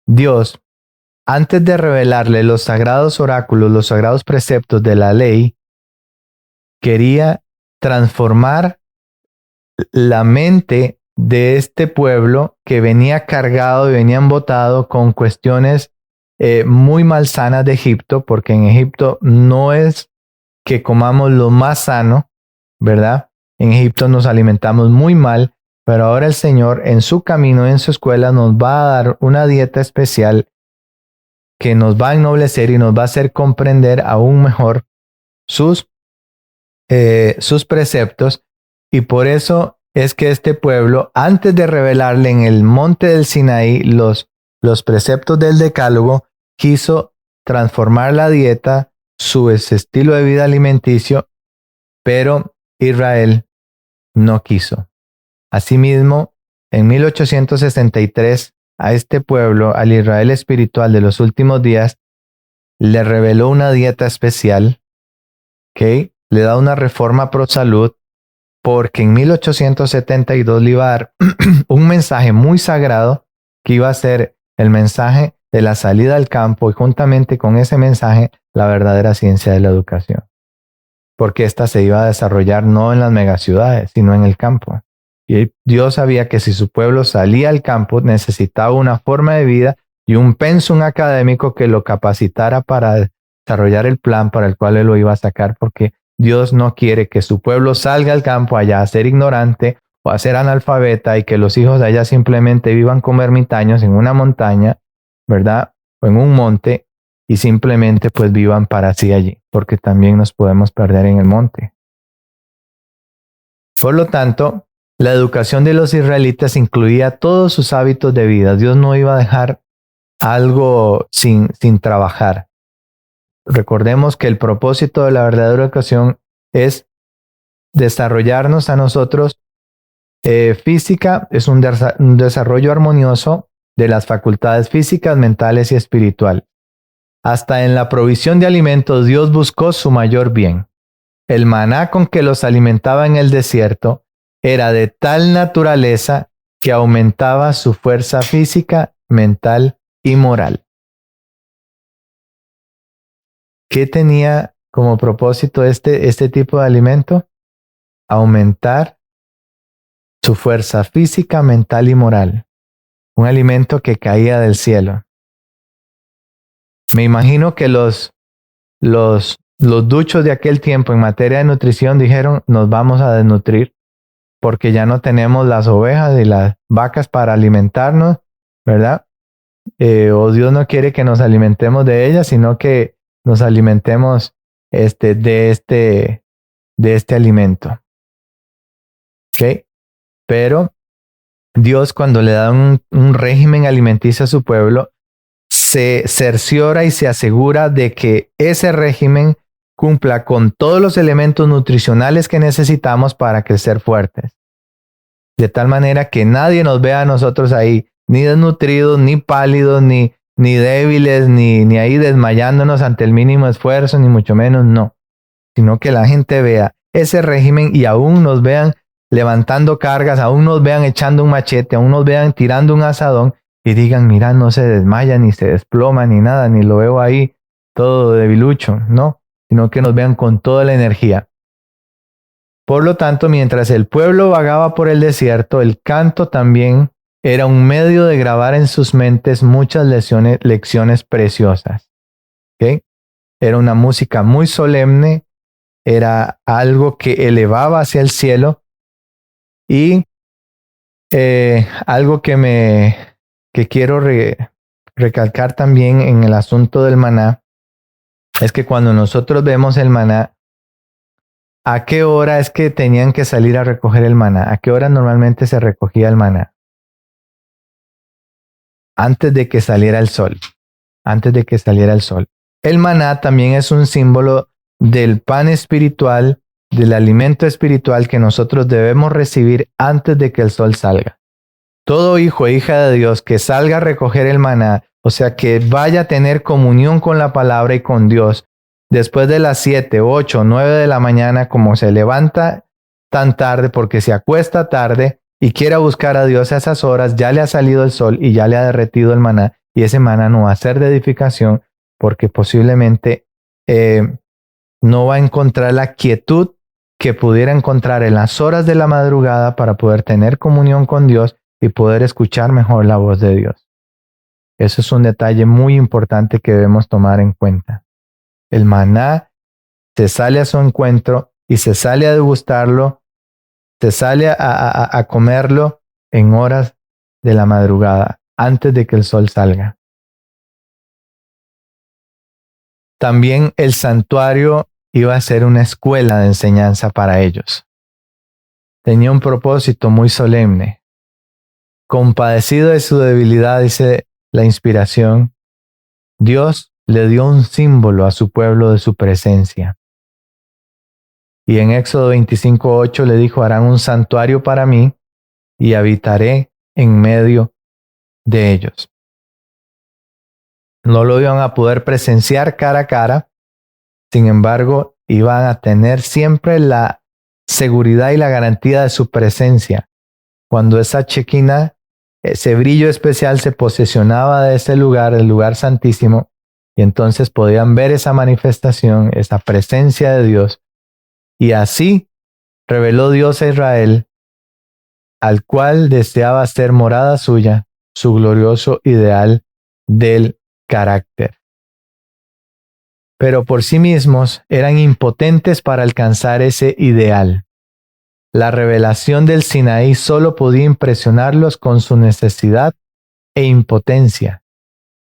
Dios, antes de revelarle los sagrados oráculos, los sagrados preceptos de la ley, quería transformar la mente de este pueblo que venía cargado y venía embotado con cuestiones muy malsanas de Egipto, porque en Egipto no es que comamos lo más sano, ¿verdad? En Egipto nos alimentamos muy mal, pero ahora el Señor en su camino, en su escuela, nos va a dar una dieta especial que nos va a ennoblecer y nos va a hacer comprender aún mejor sus preceptos. Y por eso es que este pueblo, antes de revelarle en el monte del Sinaí los preceptos del decálogo, quiso transformar la dieta, su estilo de vida alimenticio, pero Israel no quiso. Asimismo, en 1863, a este pueblo, al Israel espiritual de los últimos días, le reveló una dieta especial, ¿ok? Le da una reforma pro salud, porque en 1872 le iba a dar un mensaje muy sagrado que iba a ser el mensaje de la salida al campo y juntamente con ese mensaje la verdadera ciencia de la educación. Porque ésta se iba a desarrollar no en las megaciudades, sino en el campo. Y Dios sabía que si su pueblo salía al campo necesitaba una forma de vida y un pensum académico que lo capacitara para desarrollar el plan para el cual él lo iba a sacar, porque Dios no quiere que su pueblo salga al campo allá a ser ignorante o a ser analfabeta y que los hijos de allá simplemente vivan como ermitaños en una montaña, ¿verdad? O en un monte y simplemente pues vivan para sí allí, porque también nos podemos perder en el monte. Por lo tanto, la educación de los israelitas incluía todos sus hábitos de vida. Dios no iba a dejar algo sin trabajar. Recordemos que el propósito de la verdadera educación es desarrollarnos a nosotros física, es un desarrollo armonioso de las facultades físicas, mentales y espirituales. Hasta en la provisión de alimentos Dios buscó su mayor bien. El maná con que los alimentaba en el desierto era de tal naturaleza que aumentaba su fuerza física, mental y moral. ¿Qué tenía como propósito este tipo de alimento? Aumentar su fuerza física, mental y moral. Un alimento que caía del cielo. Me imagino que los duchos de aquel tiempo en materia de nutrición dijeron, nos vamos a desnutrir porque ya no tenemos las ovejas y las vacas para alimentarnos, ¿verdad? O Dios no quiere que nos alimentemos de ellas, sino que nos alimentemos de este alimento. ¿Ok? Pero Dios, cuando le da un régimen alimenticio a su pueblo, se cerciora y se asegura de que ese régimen cumpla con todos los elementos nutricionales que necesitamos para crecer fuertes. De tal manera que nadie nos vea a nosotros ahí, ni desnutridos, ni pálidos, ni débiles, ni ahí desmayándonos ante el mínimo esfuerzo, ni mucho menos, no. Sino que la gente vea ese régimen y aún nos vean levantando cargas, aún nos vean echando un machete, aún nos vean tirando un asadón y digan, mira, no se desmaya, ni se desploma, ni nada, ni lo veo ahí todo debilucho, no, sino que nos vean con toda la energía. Por lo tanto, mientras el pueblo vagaba por el desierto, el canto también era un medio de grabar en sus mentes muchas lecciones preciosas. ¿Okay? Era una música muy solemne, era algo que elevaba hacia el cielo y algo que quiero recalcar también en el asunto del maná es que cuando nosotros vemos el maná, ¿a qué hora es que tenían que salir a recoger el maná? ¿A qué hora normalmente se recogía el maná? Antes de que saliera el sol. Antes de que saliera el sol. El maná también es un símbolo del pan espiritual, del alimento espiritual que nosotros debemos recibir antes de que el sol salga. Todo hijo e hija de Dios que salga a recoger el maná, o sea, que vaya a tener comunión con la palabra y con Dios, después de las 7, 8, 9 de la mañana, como se levanta tan tarde porque se acuesta tarde y quiera buscar a Dios a esas horas, ya le ha salido el sol y ya le ha derretido el maná, y ese maná no va a ser de edificación porque posiblemente no va a encontrar la quietud que pudiera encontrar en las horas de la madrugada para poder tener comunión con Dios y poder escuchar mejor la voz de Dios. Eso es un detalle muy importante que debemos tomar en cuenta. El maná se sale a su encuentro y se sale a degustarlo, se sale a comerlo en horas de la madrugada, antes de que el sol salga. También el santuario iba a ser una escuela de enseñanza para ellos. Tenía un propósito muy solemne. Compadecido de su debilidad, dice la inspiración, Dios le dio un símbolo a su pueblo de su presencia. Y en Éxodo 25:8 le dijo, harán un santuario para mí y habitaré en medio de ellos. No lo iban a poder presenciar cara a cara, sin embargo, iban a tener siempre la seguridad y la garantía de su presencia. Cuando esa Shekinah, ese brillo especial se posesionaba de ese lugar, el lugar santísimo, y entonces podían ver esa manifestación, esa presencia de Dios. Y así reveló Dios a Israel, al cual deseaba ser morada suya, su glorioso ideal del carácter. Pero por sí mismos eran impotentes para alcanzar ese ideal. La revelación del Sinaí solo podía impresionarlos con su necesidad e impotencia.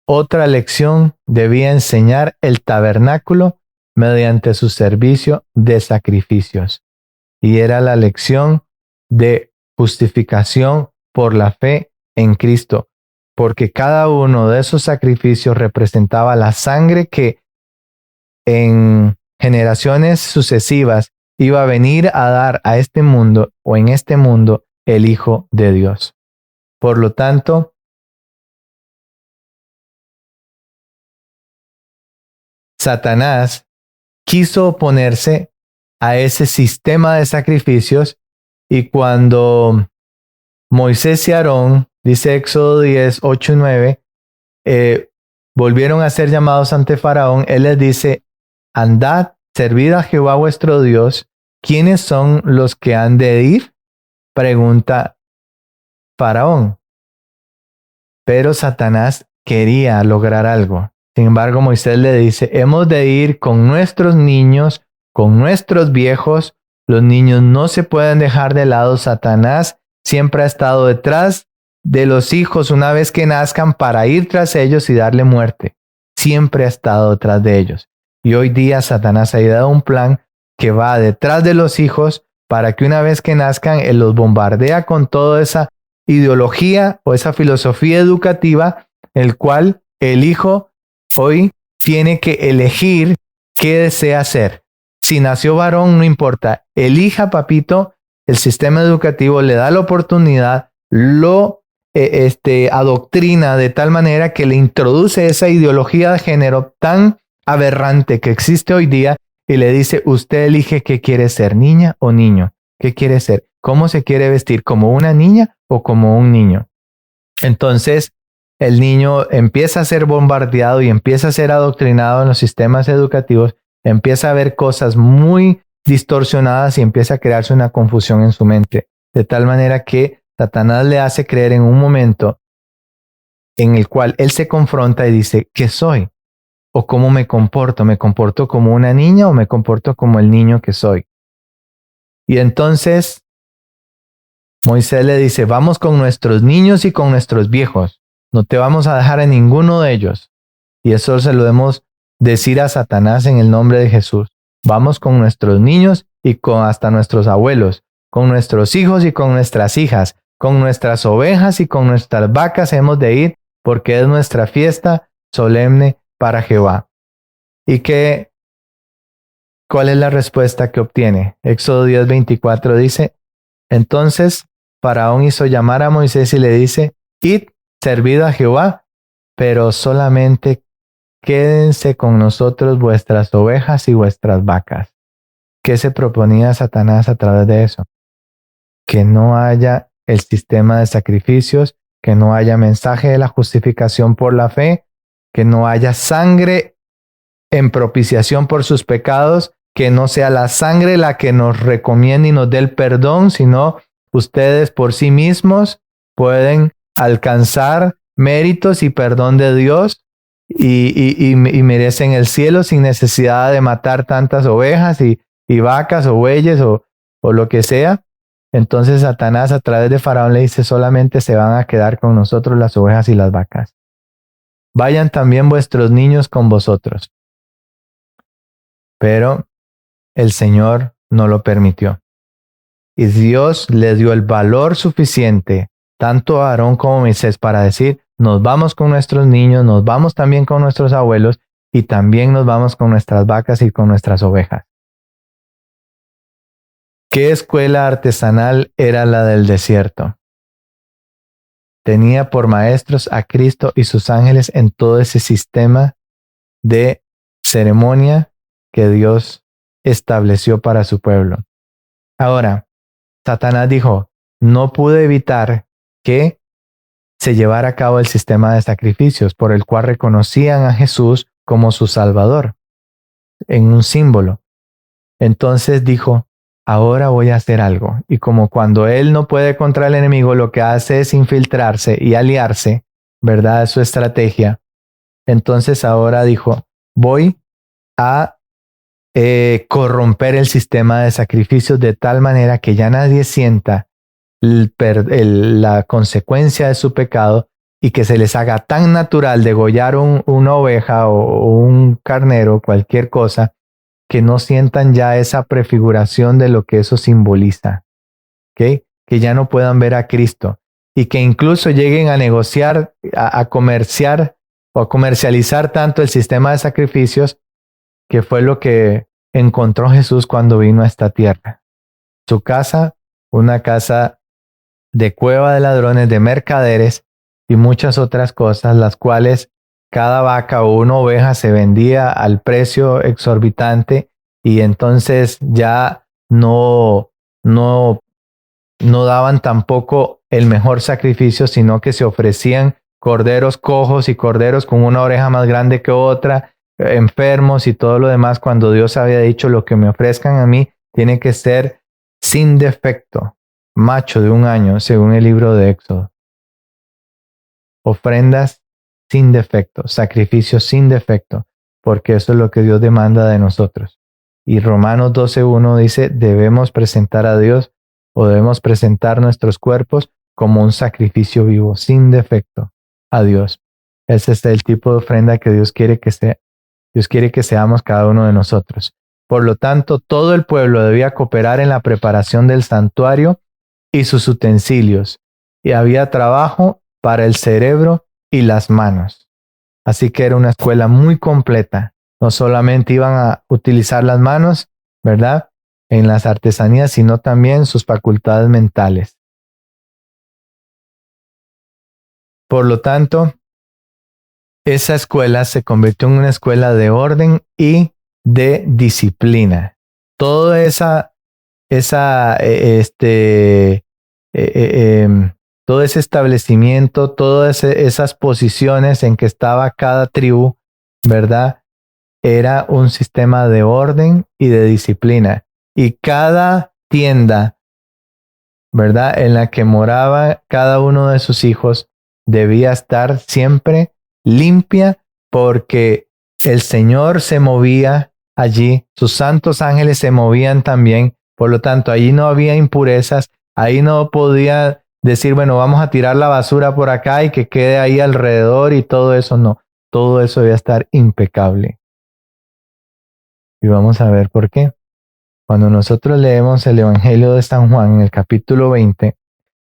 Otra lección debía enseñar el tabernáculo mediante su servicio de sacrificios, y era la lección de justificación por la fe en Cristo, porque cada uno de esos sacrificios representaba la sangre que en generaciones sucesivas iba a venir a dar a este mundo o en este mundo el Hijo de Dios. Por lo tanto, Satanás quiso oponerse a ese sistema de sacrificios, y cuando Moisés y Aarón, dice Éxodo 10, 8 y 9, volvieron a ser llamados ante Faraón, él les dice: andad, servid a Jehová vuestro Dios. ¿Quiénes son los que han de ir?, pregunta Faraón. Pero Satanás quería lograr algo. Sin embargo, Moisés le dice: hemos de ir con nuestros niños, con nuestros viejos. Los niños no se pueden dejar de lado. Satanás siempre ha estado detrás de los hijos una vez que nazcan para ir tras ellos y darle muerte. Siempre ha estado detrás de ellos. Y hoy día Satanás ha dado un plan que va detrás de los hijos para que una vez que nazcan, él los bombardea con toda esa ideología o esa filosofía educativa, el cual el hijo hoy tiene que elegir qué desea hacer. Si nació varón, no importa, elija, papito. El sistema educativo le da la oportunidad, lo adoctrina de tal manera que le introduce esa ideología de género tan aberrante que existe hoy día y le dice: usted elige qué quiere ser, niña o niño. ¿Qué quiere ser? ¿Cómo se quiere vestir? ¿Como una niña o como un niño? Entonces, el niño empieza a ser bombardeado y empieza a ser adoctrinado en los sistemas educativos, empieza a ver cosas muy distorsionadas y empieza a crearse una confusión en su mente, de tal manera que Satanás le hace creer en un momento en el cual él se confronta y dice: ¿qué soy? ¿O cómo me comporto? ¿Me comporto como una niña o me comporto como el niño que soy? Y entonces Moisés le dice: vamos con nuestros niños y con nuestros viejos. No te vamos a dejar a ninguno de ellos. Y eso se lo debemos decir a Satanás en el nombre de Jesús. Vamos con nuestros niños y con hasta nuestros abuelos, con nuestros hijos y con nuestras hijas, con nuestras ovejas y con nuestras vacas hemos de ir, porque es nuestra fiesta solemne para Jehová. ¿Y cuál es la respuesta que obtiene? Éxodo 10:24 dice: entonces Faraón hizo llamar a Moisés y le dice: id, servid a Jehová, pero solamente quédense con nosotros vuestras ovejas y vuestras vacas. ¿Qué se proponía Satanás a través de eso? Que no haya el sistema de sacrificios, que no haya mensaje de la justificación por la fe, que no haya sangre en propiciación por sus pecados, que no sea la sangre la que nos recomiende y nos dé el perdón, sino ustedes por sí mismos pueden alcanzar méritos y perdón de Dios y merecen el cielo sin necesidad de matar tantas ovejas y vacas o bueyes o lo que sea. Entonces Satanás a través de Faraón le dice: solamente se van a quedar con nosotros las ovejas y las vacas. Vayan también vuestros niños con vosotros. Pero el Señor no lo permitió. Y Dios le dio el valor suficiente, tanto a Aarón como a Moisés, para decir: nos vamos con nuestros niños, nos vamos también con nuestros abuelos y también nos vamos con nuestras vacas y con nuestras ovejas. ¿Qué escuela artesanal era la del desierto? tenía por maestros a Cristo y sus ángeles en todo ese sistema de ceremonia que Dios estableció para su pueblo. Ahora, Satanás dijo, no pude evitar que se llevara a cabo el sistema de sacrificios por el cual reconocían a Jesús como su Salvador, en un símbolo. Entonces dijo, ahora voy a hacer algo. Y como cuando él no puede contra el enemigo, lo que hace es infiltrarse y aliarse, ¿verdad? Es su estrategia. Entonces ahora dijo, voy a corromper el sistema de sacrificios de tal manera que ya nadie sienta la consecuencia de su pecado y que se les haga tan natural degollar una oveja o un carnero, cualquier cosa, que no sientan ya esa prefiguración de lo que eso simboliza, ¿ok? Que ya no puedan ver a Cristo y que incluso lleguen a negociar, a comerciar o a comercializar tanto el sistema de sacrificios, que fue lo que encontró Jesús cuando vino a esta tierra. Su casa, una casa de cueva de ladrones, de mercaderes y muchas otras cosas, las cuales cada vaca o una oveja se vendía al precio exorbitante y entonces ya no daban tampoco el mejor sacrificio, sino que se ofrecían corderos cojos y corderos con una oreja más grande que otra, enfermos y todo lo demás, cuando Dios había dicho, lo que me ofrezcan a mí tiene que ser sin defecto, macho de 1 año, según el libro de Éxodo. Ofrendas sin defecto, sacrificios sin defecto, porque eso es lo que Dios demanda de nosotros. Y Romanos 12:1 dice, debemos presentar a Dios o debemos presentar nuestros cuerpos como un sacrificio vivo, sin defecto, a Dios. Ese es el tipo de ofrenda que Dios quiere que sea. Dios quiere que seamos cada uno de nosotros. Por lo tanto, todo el pueblo debía cooperar en la preparación del santuario y sus utensilios, y había trabajo para el cerebro y las manos. Así que era una escuela muy completa. No solamente iban a utilizar las manos, ¿verdad?, en las artesanías, sino también sus facultades mentales. Por lo tanto, esa escuela se convirtió en una escuela de orden y de disciplina. Todo todo ese establecimiento, todas esas posiciones en que estaba cada tribu, ¿verdad?, era un sistema de orden y de disciplina. Y cada tienda, ¿verdad?, en la que moraba cada uno de sus hijos, debía estar siempre limpia, porque el Señor se movía allí, sus santos ángeles se movían también. Por lo tanto, allí no había impurezas, ahí no podía decir, bueno, vamos a tirar la basura por acá y que quede ahí alrededor y todo eso. No, todo eso debía estar impecable. Y vamos a ver por qué. Cuando nosotros leemos el Evangelio de San Juan en el capítulo 20,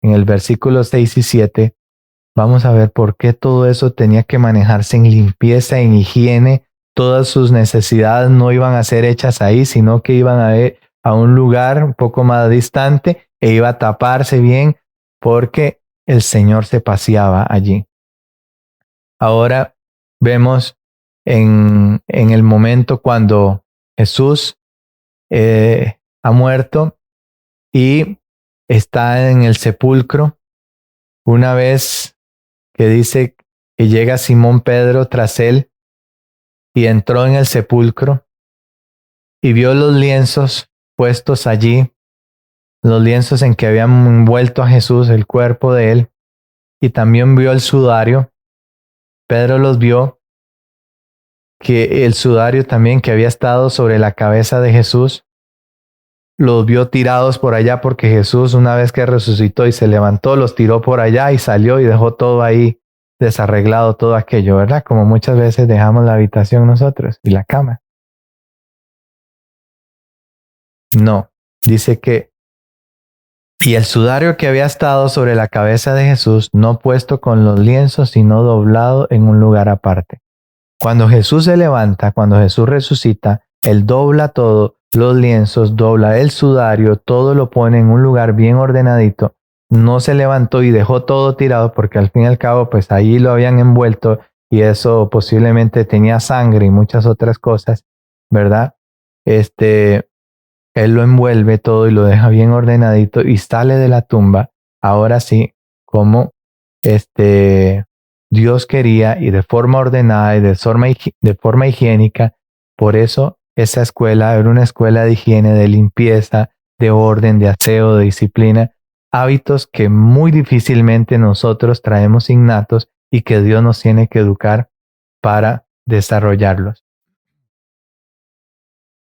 en el versículo 6 y 7, vamos a ver por qué todo eso tenía que manejarse en limpieza, en higiene. Todas sus necesidades no iban a ser hechas ahí, sino que iban a un lugar un poco más distante e iba a taparse bien, porque el Señor se paseaba allí. Ahora vemos en el momento cuando Jesús ha muerto y está en el sepulcro, una vez que dice que llega Simón Pedro tras él y entró en el sepulcro y vio los lienzos puestos allí, los lienzos en que habían envuelto a Jesús, el cuerpo de él, y también vio el sudario. Pedro los vio, que el sudario también que había estado sobre la cabeza de Jesús, los vio tirados por allá, porque Jesús, una vez que resucitó y se levantó, los tiró por allá y salió y dejó todo ahí desarreglado, todo aquello, ¿verdad? Como muchas veces dejamos la habitación nosotros y la cama. No, dice que y el sudario que había estado sobre la cabeza de Jesús, no puesto con los lienzos, sino doblado en un lugar aparte. Cuando Jesús se levanta, cuando Jesús resucita, Él dobla todo, los lienzos, dobla el sudario, todo lo pone en un lugar bien ordenadito, no se levantó y dejó todo tirado, porque al fin y al cabo, pues ahí lo habían envuelto y eso posiblemente tenía sangre y muchas otras cosas, ¿verdad? Él lo envuelve todo y lo deja bien ordenadito y sale de la tumba, ahora sí, como Dios quería y de forma ordenada y de forma higiénica. Por eso esa escuela era una escuela de higiene, de limpieza, de orden, de aseo, de disciplina, hábitos que muy difícilmente nosotros traemos innatos y que Dios nos tiene que educar para desarrollarlos.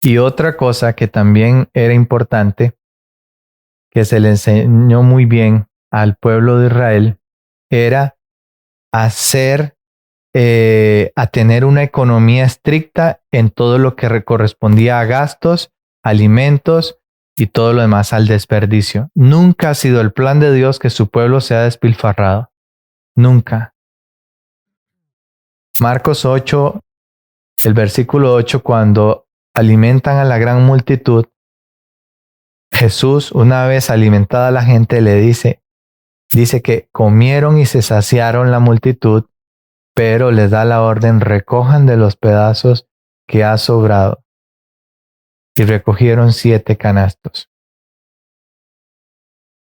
Y otra cosa que también era importante, que se le enseñó muy bien al pueblo de Israel, era a tener una economía estricta en todo lo que correspondía a gastos, alimentos y todo lo demás, al desperdicio. Nunca ha sido el plan de Dios que su pueblo sea despilfarrado. Nunca. Marcos 8, el versículo 8, cuando alimentan a la gran multitud, Jesús, una vez alimentada la gente, dice que comieron y se saciaron la multitud, pero les da la orden: recojan de los pedazos que ha sobrado. Y recogieron 7 canastos.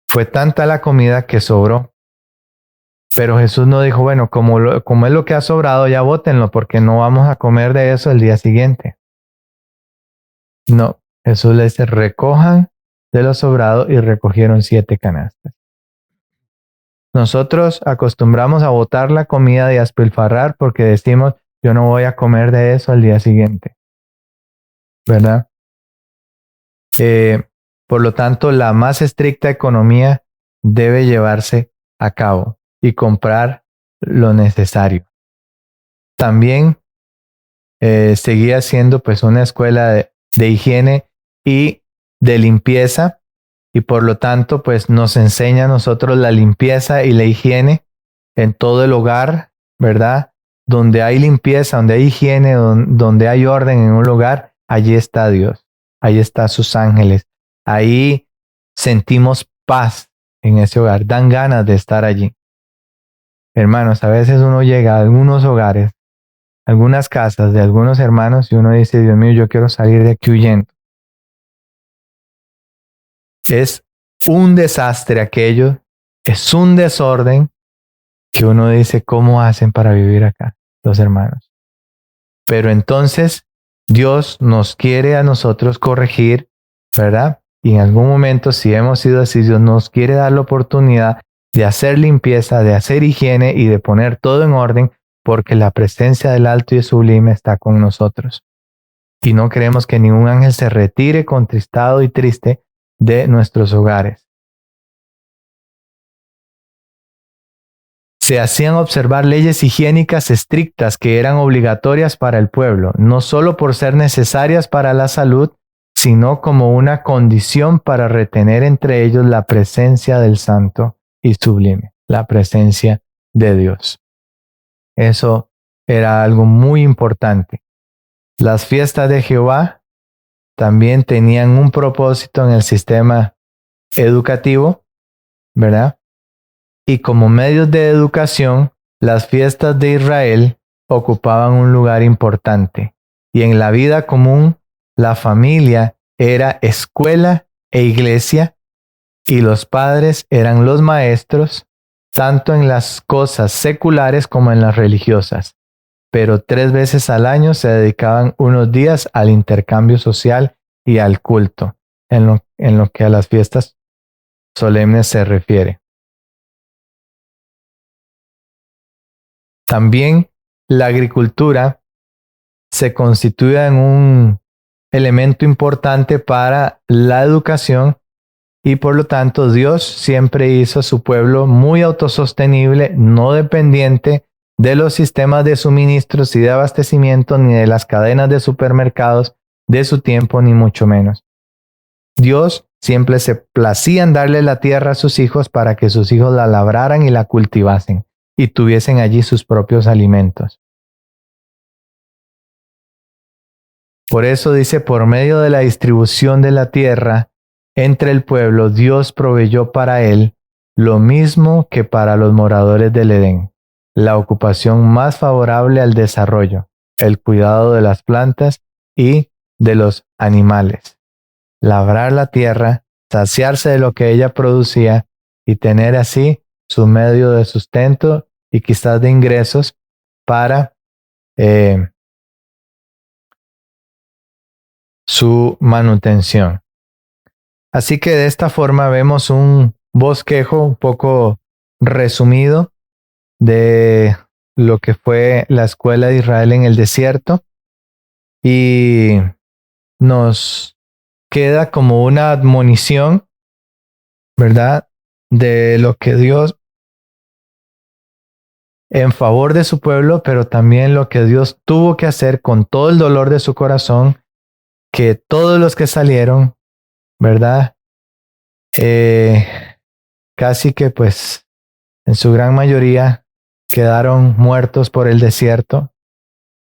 Fue tanta la comida que sobró. Pero Jesús no dijo, bueno, como es lo que ha sobrado, ya bótenlo, porque no vamos a comer de eso el día siguiente. No, Jesús le dice, recojan de lo sobrado, y recogieron 7 canastas. Nosotros acostumbramos a botar la comida y a despilfarrar porque decimos, yo no voy a comer de eso al día siguiente, ¿verdad? Por lo tanto, la más estricta economía debe llevarse a cabo y comprar lo necesario. También seguía siendo pues una escuela de higiene y de limpieza, y por lo tanto pues nos enseña a nosotros la limpieza y la higiene en todo el hogar, ¿verdad? Donde hay limpieza, donde hay higiene, donde hay orden en un lugar, allí está Dios, allí están sus ángeles, ahí sentimos paz en ese hogar, dan ganas de estar allí. Hermanos, a veces uno llega a algunos hogares, algunas casas de algunos hermanos, y uno dice, Dios mío, yo quiero salir de aquí huyendo. Es un desastre aquello, es un desorden que uno dice, ¿cómo hacen para vivir acá los hermanos? Pero entonces Dios nos quiere a nosotros corregir, ¿verdad? Y en algún momento, si hemos sido así, Dios nos quiere dar la oportunidad de hacer limpieza, de hacer higiene y de poner todo en orden, porque la presencia del Alto y Sublime está con nosotros. Y no queremos que ningún ángel se retire contristado y triste de nuestros hogares. Se hacían observar leyes higiénicas estrictas que eran obligatorias para el pueblo, no solo por ser necesarias para la salud, sino como una condición para retener entre ellos la presencia del Santo y Sublime, la presencia de Dios. Eso era algo muy importante. Las fiestas de Jehová también tenían un propósito en el sistema educativo, ¿verdad? Y como medios de educación, las fiestas de Israel ocupaban un lugar importante. Y en la vida común, la familia era escuela e iglesia, y los padres eran los maestros, tanto en las cosas seculares como en las religiosas. Pero 3 veces al año se dedicaban unos días al intercambio social y al culto, en lo que a las fiestas solemnes se refiere. También la agricultura se constituye en un elemento importante para la educación, y por lo tanto Dios siempre hizo a su pueblo muy autosostenible, no dependiente de los sistemas de suministros y de abastecimiento, ni de las cadenas de supermercados de su tiempo, ni mucho menos. Dios siempre se placía en darle la tierra a sus hijos para que sus hijos la labraran y la cultivasen y tuviesen allí sus propios alimentos. Por eso dice, por medio de la distribución de la tierra entre el pueblo, Dios proveyó para él lo mismo que para los moradores del Edén, la ocupación más favorable al desarrollo, el cuidado de las plantas y de los animales, labrar la tierra, saciarse de lo que ella producía y tener así su medio de sustento y quizás de ingresos para su manutención. Así que de esta forma vemos un bosquejo un poco resumido de lo que fue la escuela de Israel en el desierto y nos queda como una admonición, ¿verdad? De lo que Dios en favor de su pueblo, pero también lo que Dios tuvo que hacer con todo el dolor de su corazón, que todos los que salieron, ¿verdad? Casi que pues en su gran mayoría quedaron muertos por el desierto,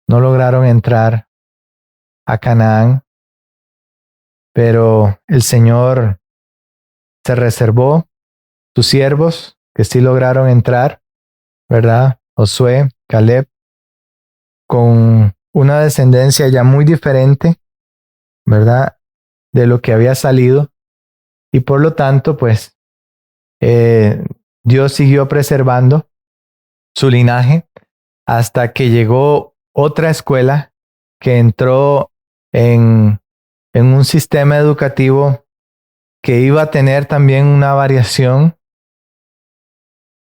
no lograron entrar a Canaán, pero el Señor se reservó sus siervos que sí lograron entrar, ¿verdad? Josué, Caleb, con una descendencia ya muy diferente, ¿verdad? De lo que había salido y por lo tanto, pues, Dios siguió preservando su linaje hasta que llegó otra escuela que entró en un sistema educativo que iba a tener también una variación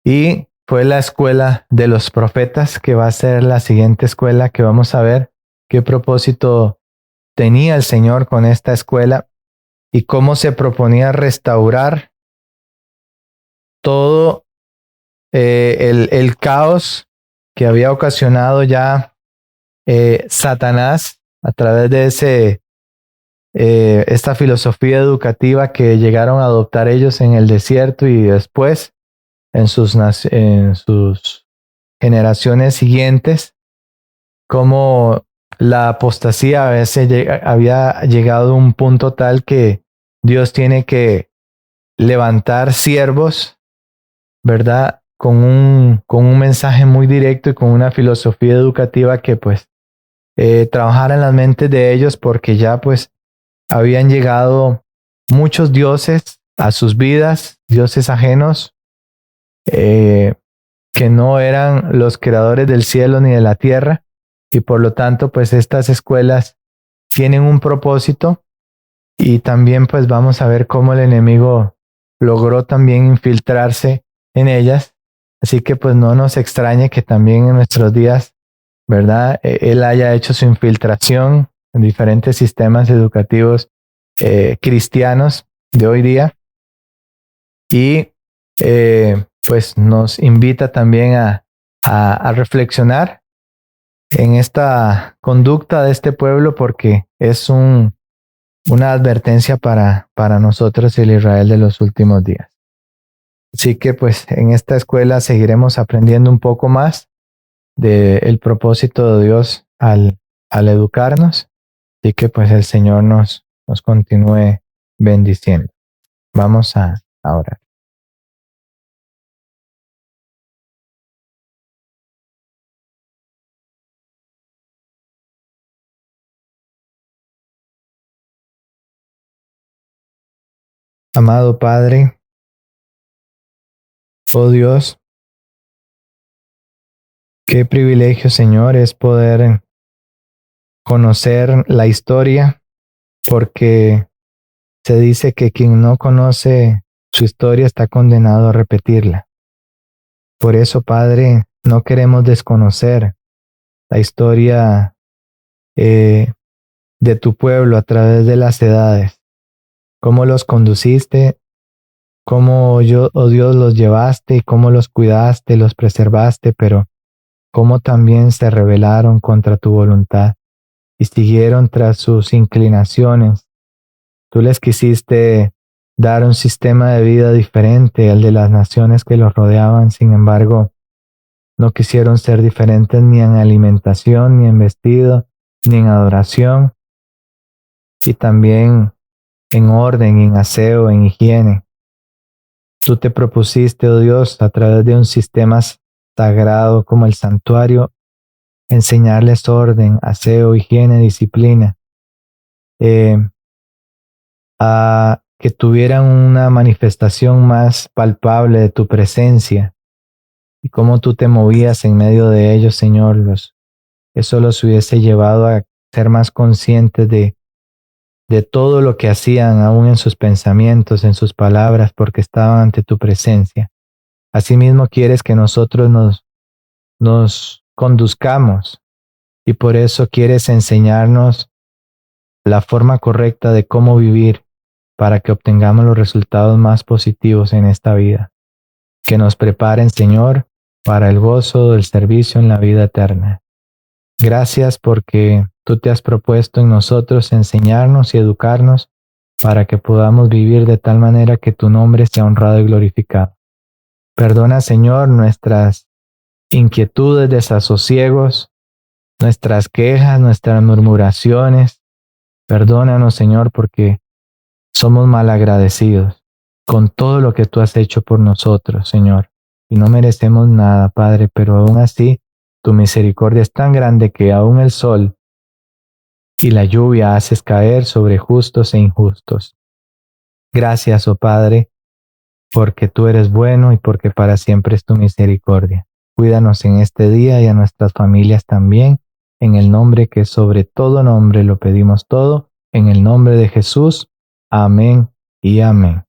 y fue la escuela de los profetas, que va a ser la siguiente escuela que vamos a ver qué propósito tenía el Señor con esta escuela y cómo se proponía restaurar todo el caos que había ocasionado ya Satanás a través de esta filosofía educativa que llegaron a adoptar ellos en el desierto y después en sus generaciones siguientes, como la apostasía a veces había llegado a un punto tal que Dios tiene que levantar siervos, ¿verdad? Con un mensaje muy directo y con una filosofía educativa que pues trabajara en las mentes de ellos, porque ya pues habían llegado muchos dioses a sus vidas, dioses ajenos, que no eran los creadores del cielo ni de la tierra, y por lo tanto pues estas escuelas tienen un propósito y también pues vamos a ver cómo el enemigo logró también infiltrarse en ellas, así que pues no nos extrañe que también en nuestros días, ¿verdad? Él haya hecho su infiltración en diferentes sistemas educativos cristianos de hoy día y pues nos invita también a reflexionar en esta conducta de este pueblo porque es una advertencia para nosotros y el Israel de los últimos días. Así que pues en esta escuela seguiremos aprendiendo un poco más del propósito de Dios al educarnos. Así que pues el Señor nos continúe bendiciendo. Vamos a orar. Amado Padre, oh Dios, qué privilegio, Señor, es poder conocer la historia, porque se dice que quien no conoce su historia está condenado a repetirla. Por eso, Padre, no queremos desconocer la historia de tu pueblo a través de las edades, cómo los conduciste, cómo oh Dios, los llevaste y cómo los cuidaste, los preservaste, pero cómo también se rebelaron contra tu voluntad y siguieron tras sus inclinaciones. Tú les quisiste dar un sistema de vida diferente al de las naciones que los rodeaban, sin embargo, no quisieron ser diferentes ni en alimentación, ni en vestido, ni en adoración, y también en orden, en aseo, en higiene. Tú te propusiste, oh Dios, a través de un sistema sagrado como el santuario, enseñarles orden, aseo, higiene, disciplina, eh, a que tuvieran una manifestación más palpable de tu presencia y cómo tú te movías en medio de ellos, Señor. Eso los hubiese llevado a ser más conscientes de todo lo que hacían, aún en sus pensamientos, en sus palabras, porque estaban ante tu presencia. Asimismo, quieres que nosotros nos conduzcamos y por eso quieres enseñarnos la forma correcta de cómo vivir para que obtengamos los resultados más positivos en esta vida. Que nos preparen, Señor, para el gozo del servicio en la vida eterna. Gracias porque tú te has propuesto en nosotros enseñarnos y educarnos para que podamos vivir de tal manera que tu nombre sea honrado y glorificado. Perdona, Señor, nuestras inquietudes, desasosiegos, nuestras quejas, nuestras murmuraciones. Perdónanos, Señor, porque somos malagradecidos con todo lo que tú has hecho por nosotros, Señor. Y no merecemos nada, Padre, pero aún así tu misericordia es tan grande que aún el sol y la lluvia haces caer sobre justos e injustos. Gracias, oh Padre, porque tú eres bueno y porque para siempre es tu misericordia. Cuídanos en este día y a nuestras familias también, en el nombre que sobre todo nombre lo pedimos todo, en el nombre de Jesús. Amén y amén.